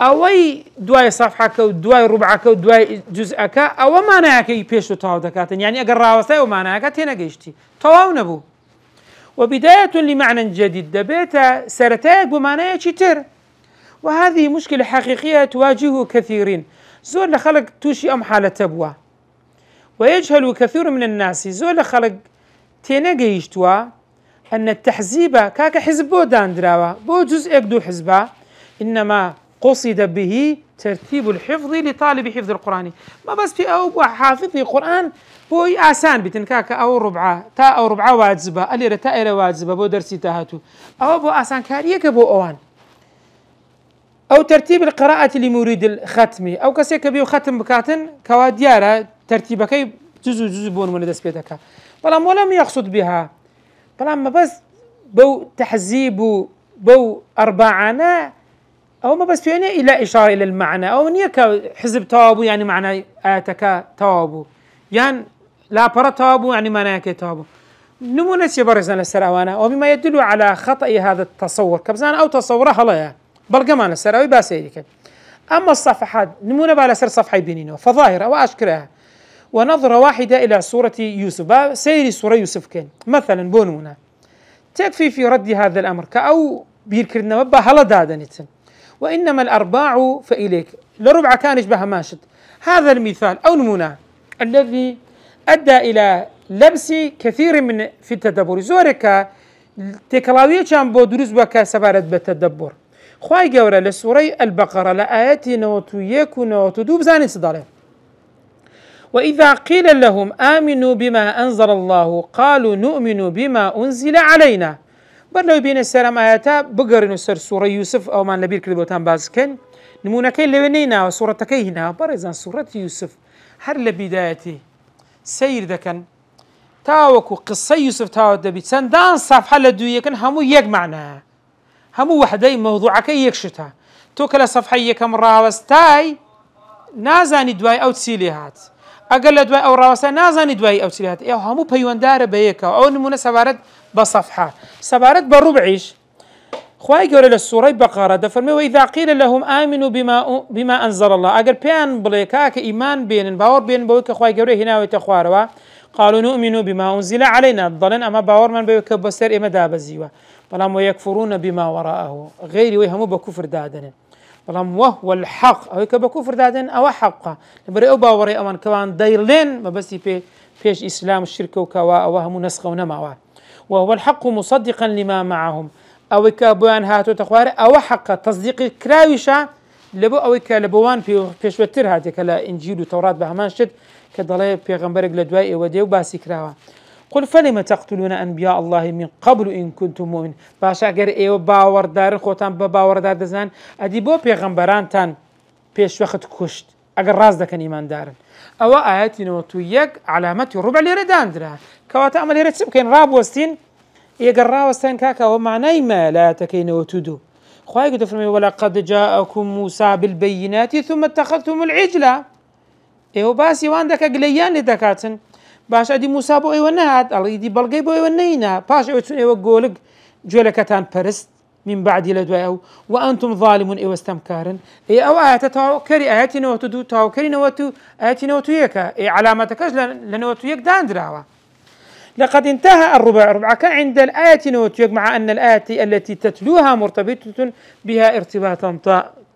أوي دواي صفحة أو دواي ربع أو دواي جزء كا أو ما ناكي بيشو تاو دكاتن يعني أقر راوستي وما ناكا تناقيشتي تواو نبو وبداية لمعنى جديد دبيتا سرتاك بمعنى تر وهذه مشكلة حقيقية تواجه كثيرين زول لخلق توشي أم حالة تبوى ويجهل كثير من الناس زول لخلق تناقيشتوا أن التحزيب كاك حزب بو داندراوا بو جزء دو حزبا إنما قصد به ترتيب الحفظ لطالب حفظ القرآن ما بس في أو حافظ القرآن بو آسان بتنكاك أو ربعة تا أو ربعة واجبة اللي رتائر واجبة بو درسي تاهاتو أو بو آسان كاريك بو أوان أو ترتيب القراءة لمريد الختم أو كسيك بيو ختم بكاتن كواديارة ترتيبك جزء بون من دس بيتك بلام ولم يقصد بها بلام ما بس بو تحزيب بو أربعنا أو ما بس فينا إلى إشارة إلى المعنى أو نيك حزب توابو يعني معنى آتك توابو يعني لا برا توابو يعني معنى توابو نمونة يبرزنا السراوانا ومما يدل على خطأ هذا التصور كبزان أو تصوره هلا بل كمان السراوي باسيرك. أما الصفحات نمونة على سر صفحة بينينه فظاهرة وأشكرها ونظرة واحدة إلى سورة يوسف سيري سورة يوسف كان مثلا بونونا تكفي في رد هذا الأمر كأو بيركرنا مبا هلا دادنتن وإنما الأرباع فإليك لربع كانش بها ماشد. هذا المثال أو نمونة الذي أدى إلى لبس كثير من في التدبر زورك تكلاوية كان بودروز وكا سبارت بالتدبر خواي جورا لسورة البقرة لآيات نوتويك ونوتدوب زاني صداله وإذا قيل لهم آمنوا بما أنزل الله قالوا نؤمن بما أنزل علينا بلو بين السلام آياتا بقرن السر سورة يوسف أو ما نبيل كذبوتان بازكن نمونا كي لونينا وسورة تكيهنا برزان سورة يوسف هر لبدايتي سير دكن تاوكو قصة يوسف تاو دبي سندان صفحة لدوية همو يك معناها همو وحدي موضوعك يكشتها توكل صفحة يكم راوستاي نازاني دواي أو تسيليهات أقل دواي أو راوستاي نازاني دواي أو تسيليهات إيه همو بيوان دار بيكا أو نمونا سبارت بصفحة سبارت بربعيش خواهي قول للسورة بقرة دفرمي وإذا قيل لهم آمنوا بما أنزل الله أقل بيان بليكاك إيمان بين باور بين بويك خواهي قول هنا ويتخواروا قالوا نؤمن بما أنزل علينا ضلن أما باور من بكبسر إما دابزيوا بلام ويكفرون بما وراءه غير وهم بكفر دادن بلام وهو الحق أو بكفر دادن أو حقه لبرئ باوري أمان كمان دايرلين ما بس فيش إسلام الشرك وكوا أو هم نسخ ونموا وهو الحق مصدقا لما معهم أو كابوان هاتو تخوار أو حق تصديق كراويشا لبو أو كلبوان في شوتر هاتي كلا إنجيل وتوراة بهمان شد كضلي بيغمبرك لدواء وديو باسي كراوا قل فلم تقتلون أنبياء الله من قبل إن كنتم مؤمن باشا أجر إيو باور دار خوتان بباور دار دزان أدي بو بيغمبران تان بيش وقت كشت أجر راز دكان إيمان دارن أو آيات نوتو يك علامات الربع اللي ردان درا كواتا أمل يرتسب كين راب وستين يقرا وستين كاكا ومعنى ما لا تكين وتدو خواهي قد فرمي ولقد جاءكم موسى بالبينات ثم اتخذتم العجلة إيو باسي واندك أقليان لدكاتن باش أدي موسى بو إيو النهات الله دي بلغي بو إيو النينا باش إيو قولك جولكتان برست من بعد لدواء وأنتم ظالمون إيو استمكارن إي أو آيات تاوكري آيات نوتو تاوكري نوتو آيات نوتو يكا إي علامتكش لنوتو يك دان دراوا لقد انتهى الربع كان عند الآية نوتو مع أن الآية التي تتلوها مرتبطة بها ارتباطا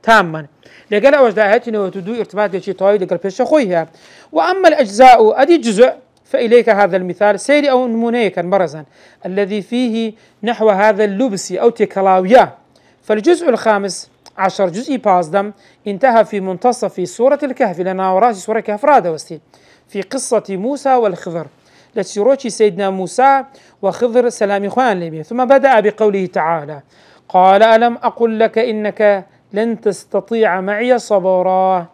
تاما لقال أوجد آية نوتو دو ارتباط يشي طويل لقال بيش خويها وأما الأجزاء أدي جزء فإليك هذا المثال سيري أو نمونيكا مرزا الذي فيه نحو هذا اللبس أو تكلاوية فالجزء الخامس عشر جزء بازدم انتهى في منتصف سورة الكهف لنا وراسي سورة الكهف رادة وستي في قصة موسى والخضر لتشروشي سيدنا موسى وخضر سلام إخوان لبيه ثم بدأ بقوله تعالى قال ألم أقل لك إنك لن تستطيع معي صبرا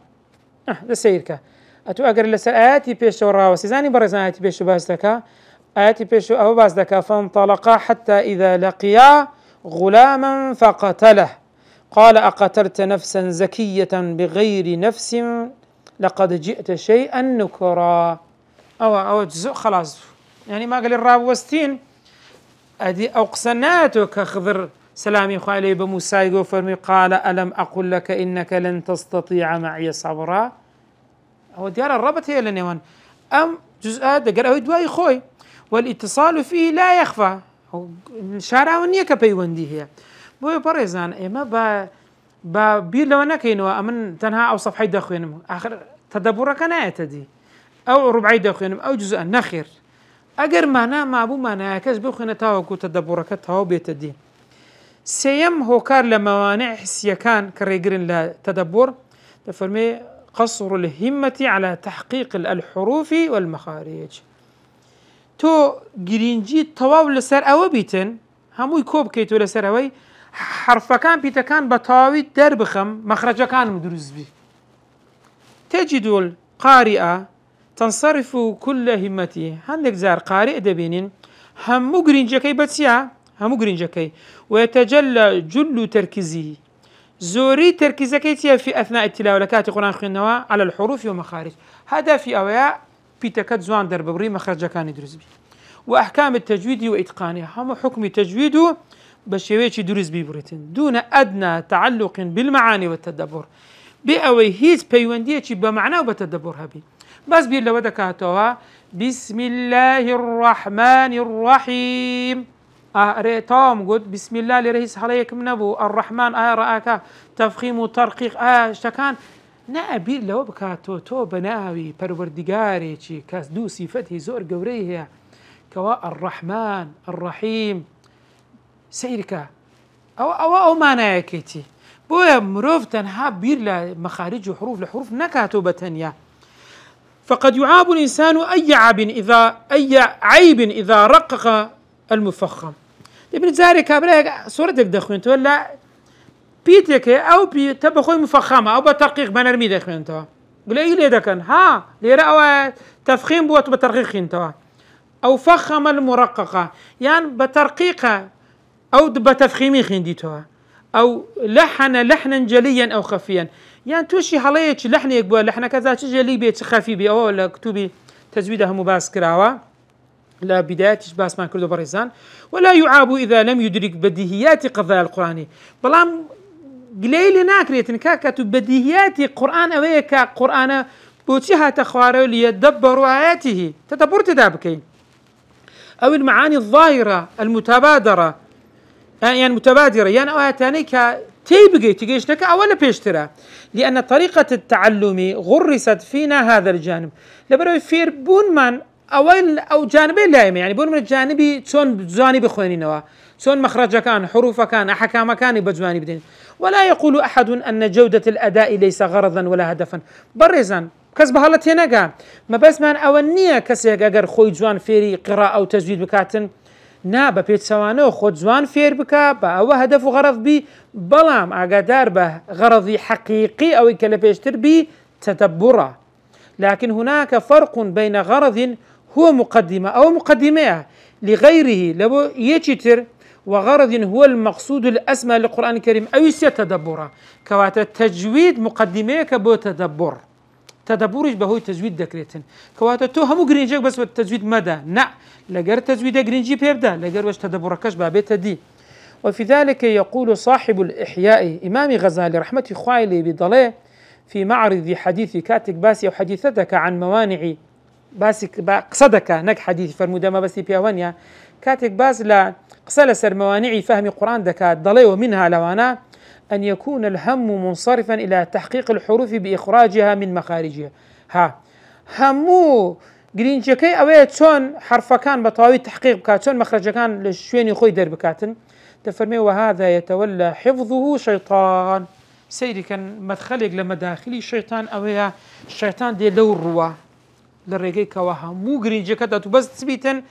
ده سيرك أتو أقر لسا آياتي بيشو الراوسي زاني برزان آياتي بيشو بازدكا آياتي بيشو أو بازدكا فانطلقا حتى إذا لقيا غلاما فقتله قال أقتلت نفسا زكية بغير نفس لقد جئت شيئا نكرا أو جزء خلاص يعني ما قال الراوستين أدي أقسناتك كخضر سلامي خالي بموسى يقول فرمي قال ألم أقل لك إنك لن تستطيع معي صبرا هو ديار الربط هي لنيوان أم جزءات دقر أو دواي خوي والاتصال فيه لا يخفى شارع ونيك بيوندي هي بو بريزان إما با بير لو نكينوا أمن تنها أو صفحة دخوينم آخر تدبر كناية دي أو ربعي دخوينم أو جزء نخير أجر معنا ما أبو معنا كاس بخوينة تاوكو تدبرك تاو بيت دي سيم هو كار لموانع حسية كان كريجرين لا تدبر تفرمي قصر الهمة على تحقيق الحروف والمخارج تو جرينجي تواو لسر أو بيتن هموي كوب كيتو لسر أوي حرف كان بيتا كان بطاوي دربخم مخرج كان مدروز بي تجد القارئة تنصرف كل همتي عندك زار قارئ دبينين هم جرينجكي بتسيا هم جرينجكي ويتجلى جل تركيزه زوري تركيزكيتيا في أثناء التلاوة لكاتي قرآن خينوا على الحروف ومخارج هذا في أوياء بيتكت زوان درببري مخرج كان يدرس بي وأحكام التجويد وإتقانها هم حكم تجويده بشويتش درس بي بريتن دون أدنى تعلق بالمعاني والتدبر بأوي هيز بيونديتش بمعنى وبتدبر هبي بس بير لو دكاتوا بسم الله الرحمن الرحيم ريتام قد بسم الله لرئيس عليكم نبو الرحمن رآك تفخيم وترقيق اشتكان نابير لو بكاتو تو بناوي پروردگاري چي كاس دو صفته زور قوريه كوا الرحمن الرحيم سيركا او معناه كيتي بويا مروف تنها بير لمخارج وحروف لحروف نكاتو بتنيا فقد يعاب الإنسان أي عيب إذا رقق المفخم ابن زاري كابلا صورتك دخوينتو ولا بيتك أو تبخوي مفخمة أو بترقيق بنرمي دخوينتو قل إيه ليه دكان ها ليه أو تفخيم بوت بترقيق انتوا أو فخم المرققة يعني بترقيقها أو بتفخيمي خنديتوا أو لحنا جليا أو خفيا يعني توشي حليتش لحن يقبل لحن كذا جلي بيت خفي بي أو لا كتبي تزويدها مباس كراوا لا بداية باس ما كردو بريزان ولا يعاب إذا لم يدرك بديهيات قضايا القرآن بلام قليل ناكريت كاكا بديهيات القرآن أويكا قرآن بوتي هات خوارو ليدبروا آياته تدبر تدابكي أو المعاني الظاهرة المتبادرة يعني المتبادرة يعني أوهاتاني تيبقي تجيش نكا أولا بيشترى لأن طريقة التعلم غرست فينا هذا الجانب لبرو فير بون من أول أو جانبين لا يعني بون من الجانبي تون جانب خوينينوا تون مخرج كان حروف كان أحكام كان بجوانب بدين ولا يقول أحد أن جودة الأداء ليس غرضا ولا هدفا برزا كسب هالت هنا ما بس من أولنية كسي أجر خوي جوان فيري قراءة أو تجويد بكاتن نا ببيت سوانو خود جوان فير بكا بأو هدف وغرض بي بلام أقدار به غرضي حقيقي أو كلبيشتر بي تدبره لكن هناك فرق بين غرض هو مقدمة أو مقدمة لغيره لو يجتر وغرض هو المقصود الأسمى للقرآن الكريم أو يتدبره كوات التجويد مقدمة كبو تدبر تدبرش بهوي تجويد دكريتن كواتو تو همو جرينجيك بس التجويد مدى نا لقر تجويد جرينجي بيبدا لقر واش تدبركش بابيت دي وفي ذلك يقول صاحب الإحياء إمام غزالي رحمة خوالي بضليه في معرض حديث كاتك باسي وحديثتك عن موانع باسك قصدك نك حديث فرمودا ما بس بيوانيا كاتك باس لا قصل سر موانع فهم القرآن دكات ضليه ومنها لوانا أن يكون الهم منصرفا إلى تحقيق الحروف بإخراجها من مخارجها همو جرينجكي أوي تون حرف كان بطاوي تحقيق بكاتون مخرج كان لشوين يخوي در بكاتن تفرمي وهذا يتولى حفظه شيطان سيدي كان مدخلك لمداخلي شيطان أوي الشيطان دي لو الروا للرقيك وهمو جرينجكي بس تثبيتا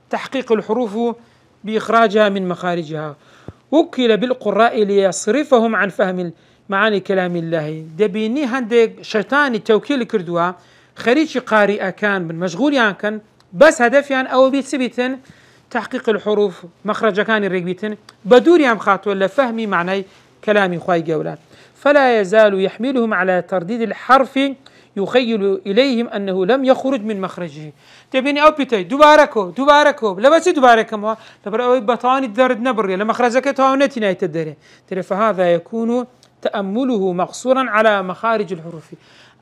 تحقيق الحروف بإخراجها من مخارجها وكل بالقراء ليصرفهم عن فهم معاني كلام الله دبيني هندق شيطاني توكيل كردوا خريج قارئ كان من مشغول كان بس هدفيان أو بيتسبيتن تحقيق الحروف مخرج كان الرقبيتن بدور يام خاطر ولا فهمي معنى كلام خواي جولان فلا يزال يحملهم على ترديد الحرف يخيل إليهم أنه لم يخرج من مخرجه تبيني أو بيتي دوباركو لا بس دوباركم تبرأ بطاني الدرد نبر لما خرجك تاونتي نايت الدري ترى فهذا يكون تأمله مقصورا على مخارج الحروف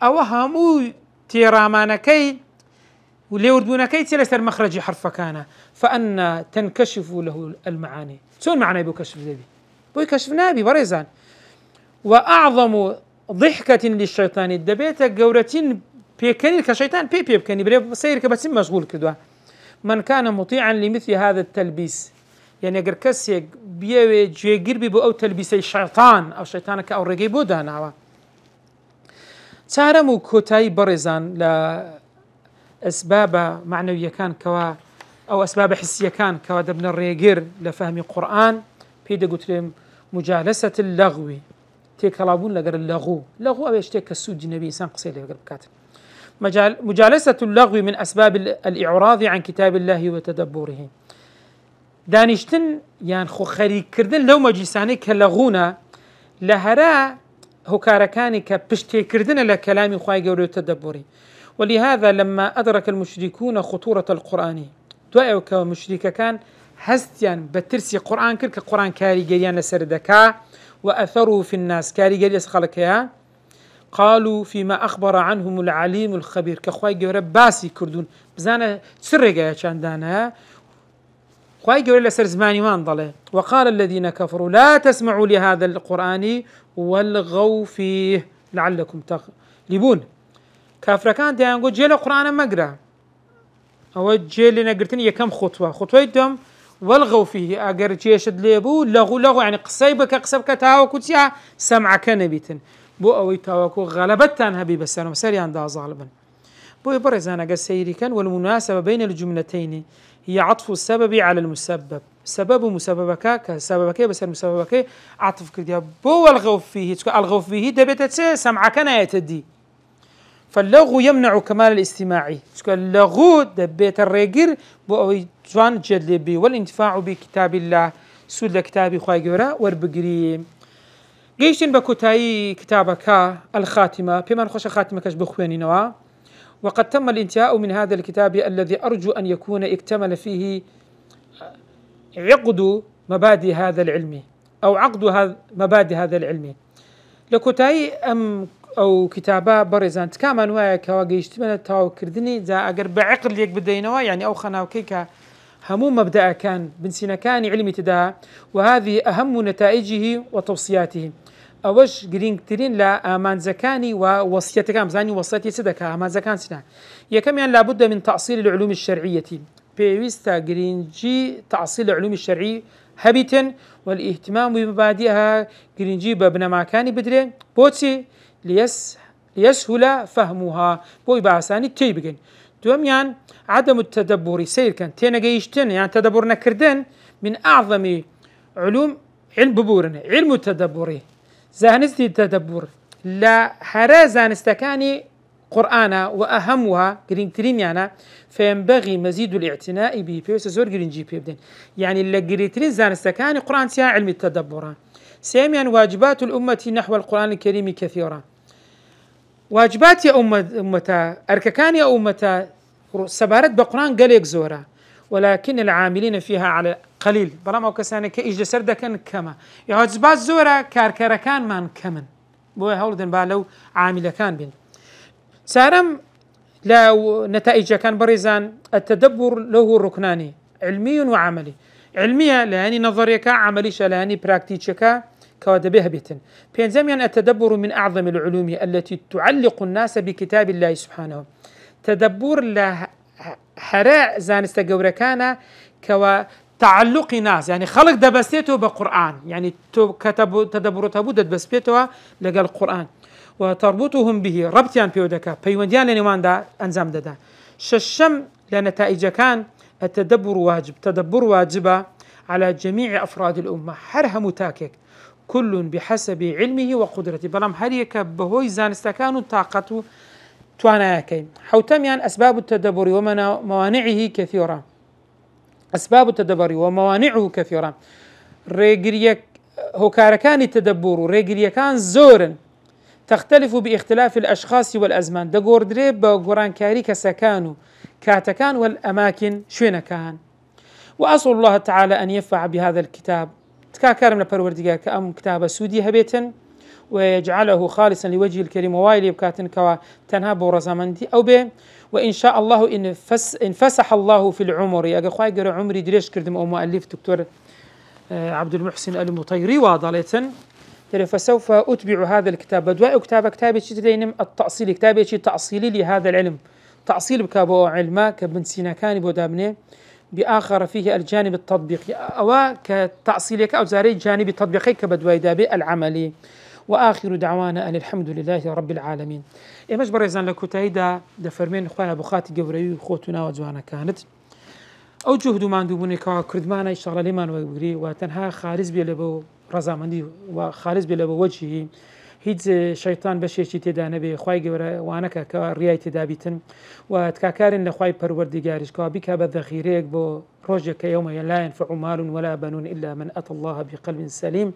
أو همو تيرامانكي وليوردونكي تلسر مخرج حرف كان فأن تنكشف له المعاني شو المعنى بكشف ذي بكشف نابي بريزان وأعظم ضحكة للشيطان الدبيت جورتين بيكني كشيطان بيكني بريب سيرك بس مشغول كده من كان مطيعا لمثل هذا التلبيس يعني أجر كسي بيجي جربي بو أو تلبيس الشيطان أو شيطانك أو رجيبو ده نعوا تارمو كوتاي برزان لأسباب معنوية كان كوا أو أسباب حسية كان كوا دبن الريجير لفهم القرآن بيدا قلت لهم مجالسة اللغو تيكلابون لقر اللغو لغو أو يشتيك السود النبي إنسان قصير لقر كاتب مجالسة اللغو من أسباب الإعراض عن كتاب الله وتدبره دانشتن يعني خو خريك كردن لو مجلساني كلغونا لهرا هكاركاني كبشتي كردن لكلام خواي قولي وتدبره ولهذا لما أدرك المشركون خطورة القرآن دعوا كمشركة كان هستيان بترسي قرآن كرك قرآن كاري جريان لسردكا وأثروا في الناس كاري جريان سخلكيا قالوا فيما أخبر عنهم العليم الخبير كخواي جوري باسي كردون بزانا سرقة شاندانا خواي جوري لسر زماني وان ضله وقال الذين كفروا لا تسمعوا لهذا القرآن والغوا فيه لعلكم تغلبون كافر كان ديان قد جيل القرآن مقرأ أو جيل نقرتني يكم خطوة دم والغوا فيه أجر جيشد ليبو لغو يعني قصيبك قصبك تاوكو تيا سمعك نبيتن بو أوي تاوكو غلبتان هبي بس أنا مسريان دا ظالبا بو يبرزانا قال سيري كان والمناسبة بين الجملتين هي عطف السبب على المسبب سبب مسببك كسببك بس المسببك عطف كرديا بو الغوا فيه الغوا فيه دبيتت سمعك نايتدي فاللغو يمنع كمال الاستماع اللغو دبيت الرجل بو جوان جدلبي والانتفاع بكتاب الله سود كتابي خواي جورا وربقري جيشن بكتاي كتابك الخاتمة بما نخش خاتمة كش بخواني نوا وقد تم الانتهاء من هذا الكتاب الذي أرجو أن يكون اكتمل فيه عقد مبادئ هذا العلم أو عقد مبادئ هذا العلم لكتاي ئەو کتابە بەڕێزان تکامان وایە کەوا گەیشتمەنە تاواوکردنی جا ئەگەر بە عقل لێک بدەینەوە یعنی ئەو خەناوکەی کە هەموو مەبدەئەکان بنسینەکانی علمی تدا وهذه أهم نتائجه وتوصياته ئەوەش گرنگترین لە ئامانجەکانی و وەسیەتەکان بزانین وەسیەتی چ دەکات ئامانجەکان چنە یەکەمیان لابد من تأصيل العلوم الشرعية پێویستە گرنگی تأصيل العلوم الشرعي هەبیتن والاهتمام بمبادئها گرنگی بە بنەماکانی بدرێ بۆچی ليسهل فهمها بۆی بە ئاسانی تێی بگەین دووەمیان عدم التدبر سیرکەن تێنەگەیشتن یان تدبر نەکردن من أعظم علوم علم ببورن علم التدبر زانستی تدبر لا هەرە زانستەکانی قورآن وأهمها گرنگترینیانە فينبغي مزيد الاعتناء به پێویستە زۆر گرنگی پێ بدەین يعني لە گرنگترین زانستەکانی قورآن چیان علم التدبر سێمیان واجبات الأمة نحو القرآن الكريم كثيرة واجبات أمة أرككان أمة سبارت بقرآن قالك زورا ولكن العاملين فيها على قليل بلام أو كسانة كإيج سردة كان كما واجبات زورا كان من كمن بو هولدن بالو عامل كان بين سارم لا نتائج كان بريزان التدبر له ركنان علمي وعملي علمية لاني نظرية عملية لاني براكتيكا كوادبها بيتن بينزميا التدبر من أعظم العلوم التي تعلق الناس بكتاب الله سبحانه تدبر له حراء زانست جوركانا كوا تعلق ناس يعني خلق دبستيته بقرآن يعني كتب تدبر تبودت بسبيته لقى القرآن وتربطهم به ربطيان بيودكا بيونديان لنوان دا أنزام دا ششم لنتائج كان التدبر واجب تدبر واجبة على جميع أفراد الأمة حرها متاكك كل بحسب علمه وقدرته بلام هريك بهوي زانستكان طاقته تواناكي حوتميان أسباب التدبر وموانعه كثيرة أسباب التدبر وموانعه كثيرة ريجريك هكاركان التدبر ريجريكان زورا تختلف باختلاف الأشخاص والأزمان دقور دريب بقران كاري كسكانو كاتكان والأماكن شوين كان وأسأل الله تعالى أن ينفع بهذا الكتاب تكاكرم لبروردقار كأم كتاب سودي هبيتن ويجعله خالصا لوجه الكريم وايلي بكاتن كوا تنهاب ورزامندي أو به وإن شاء الله إن فسح الله في العمر يا أخوي قرأ عمري دريش كردم أو مؤلف دكتور عبد المحسن المطيري واضلة فسوف أتبع هذا الكتاب بدواء كتابي تدينم التأصيل كتابي تأصيلي لهذا العلم تأصيل بكابو علماء كابن سينا كان بودابني بآخر فيه الجانب التطبيقي أو كتأصيلك أو زاري الجانب التطبيقي كبدواء دابي العملي وآخر دعوانا أن الحمد لله رب العالمين إيماش بريزان لكوتايدا دفرمين خواه بخاتي قوريو خوتنا وجوانا كانت أو جهد ما ندوبوني كوا كردمانا إشتغل لمان ويقري وتنها خارز بيلبو رزامندي وخارز بيلبو وجهي هيد شيطان بشيشي تدا نبي خواي قورا وانكا كرياي تدابيتن وتكاكارن لخواي پروردگارش كوا بك بالذخيريك بو روجك يوم لا ينفع مال ولا بنون إلا من أتى الله بقلب سليم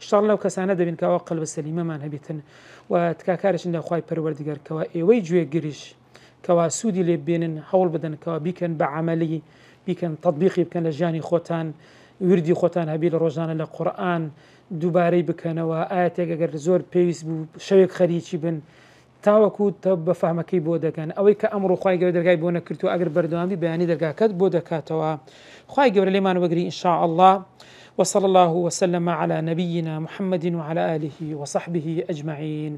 اشتغل لو كسانة دبين كوا قلب السليمة ما نبيتن وتكاكارش إن خواي پروردگار كوا إيوي جوي قريش كوا سودي لبينن حول بدن كوا بيكن بعملي بيكن تطبيقي بكن لجاني خوتان وردي خوتان هبيل روزانه لقرآن دوبارەی بکەنەوە ئاەتێک ئەگەر زۆر پێویست بوو شەوێک خەریکی بن تاوەکو تە بەفەهمەکەی بۆ دەگەن ئەوەی کە ئەمڕۆ خوای گەورە دەرگای بۆ نەکردو ئەگەر بەردەوامی بەیانی دەرگاکەت بۆ دەکاتەوە خوای گەورە لێمان وەگری إن شاء الله وصلى الله وسلم على نبينا محمد وعلى آله وصحبه أجمعين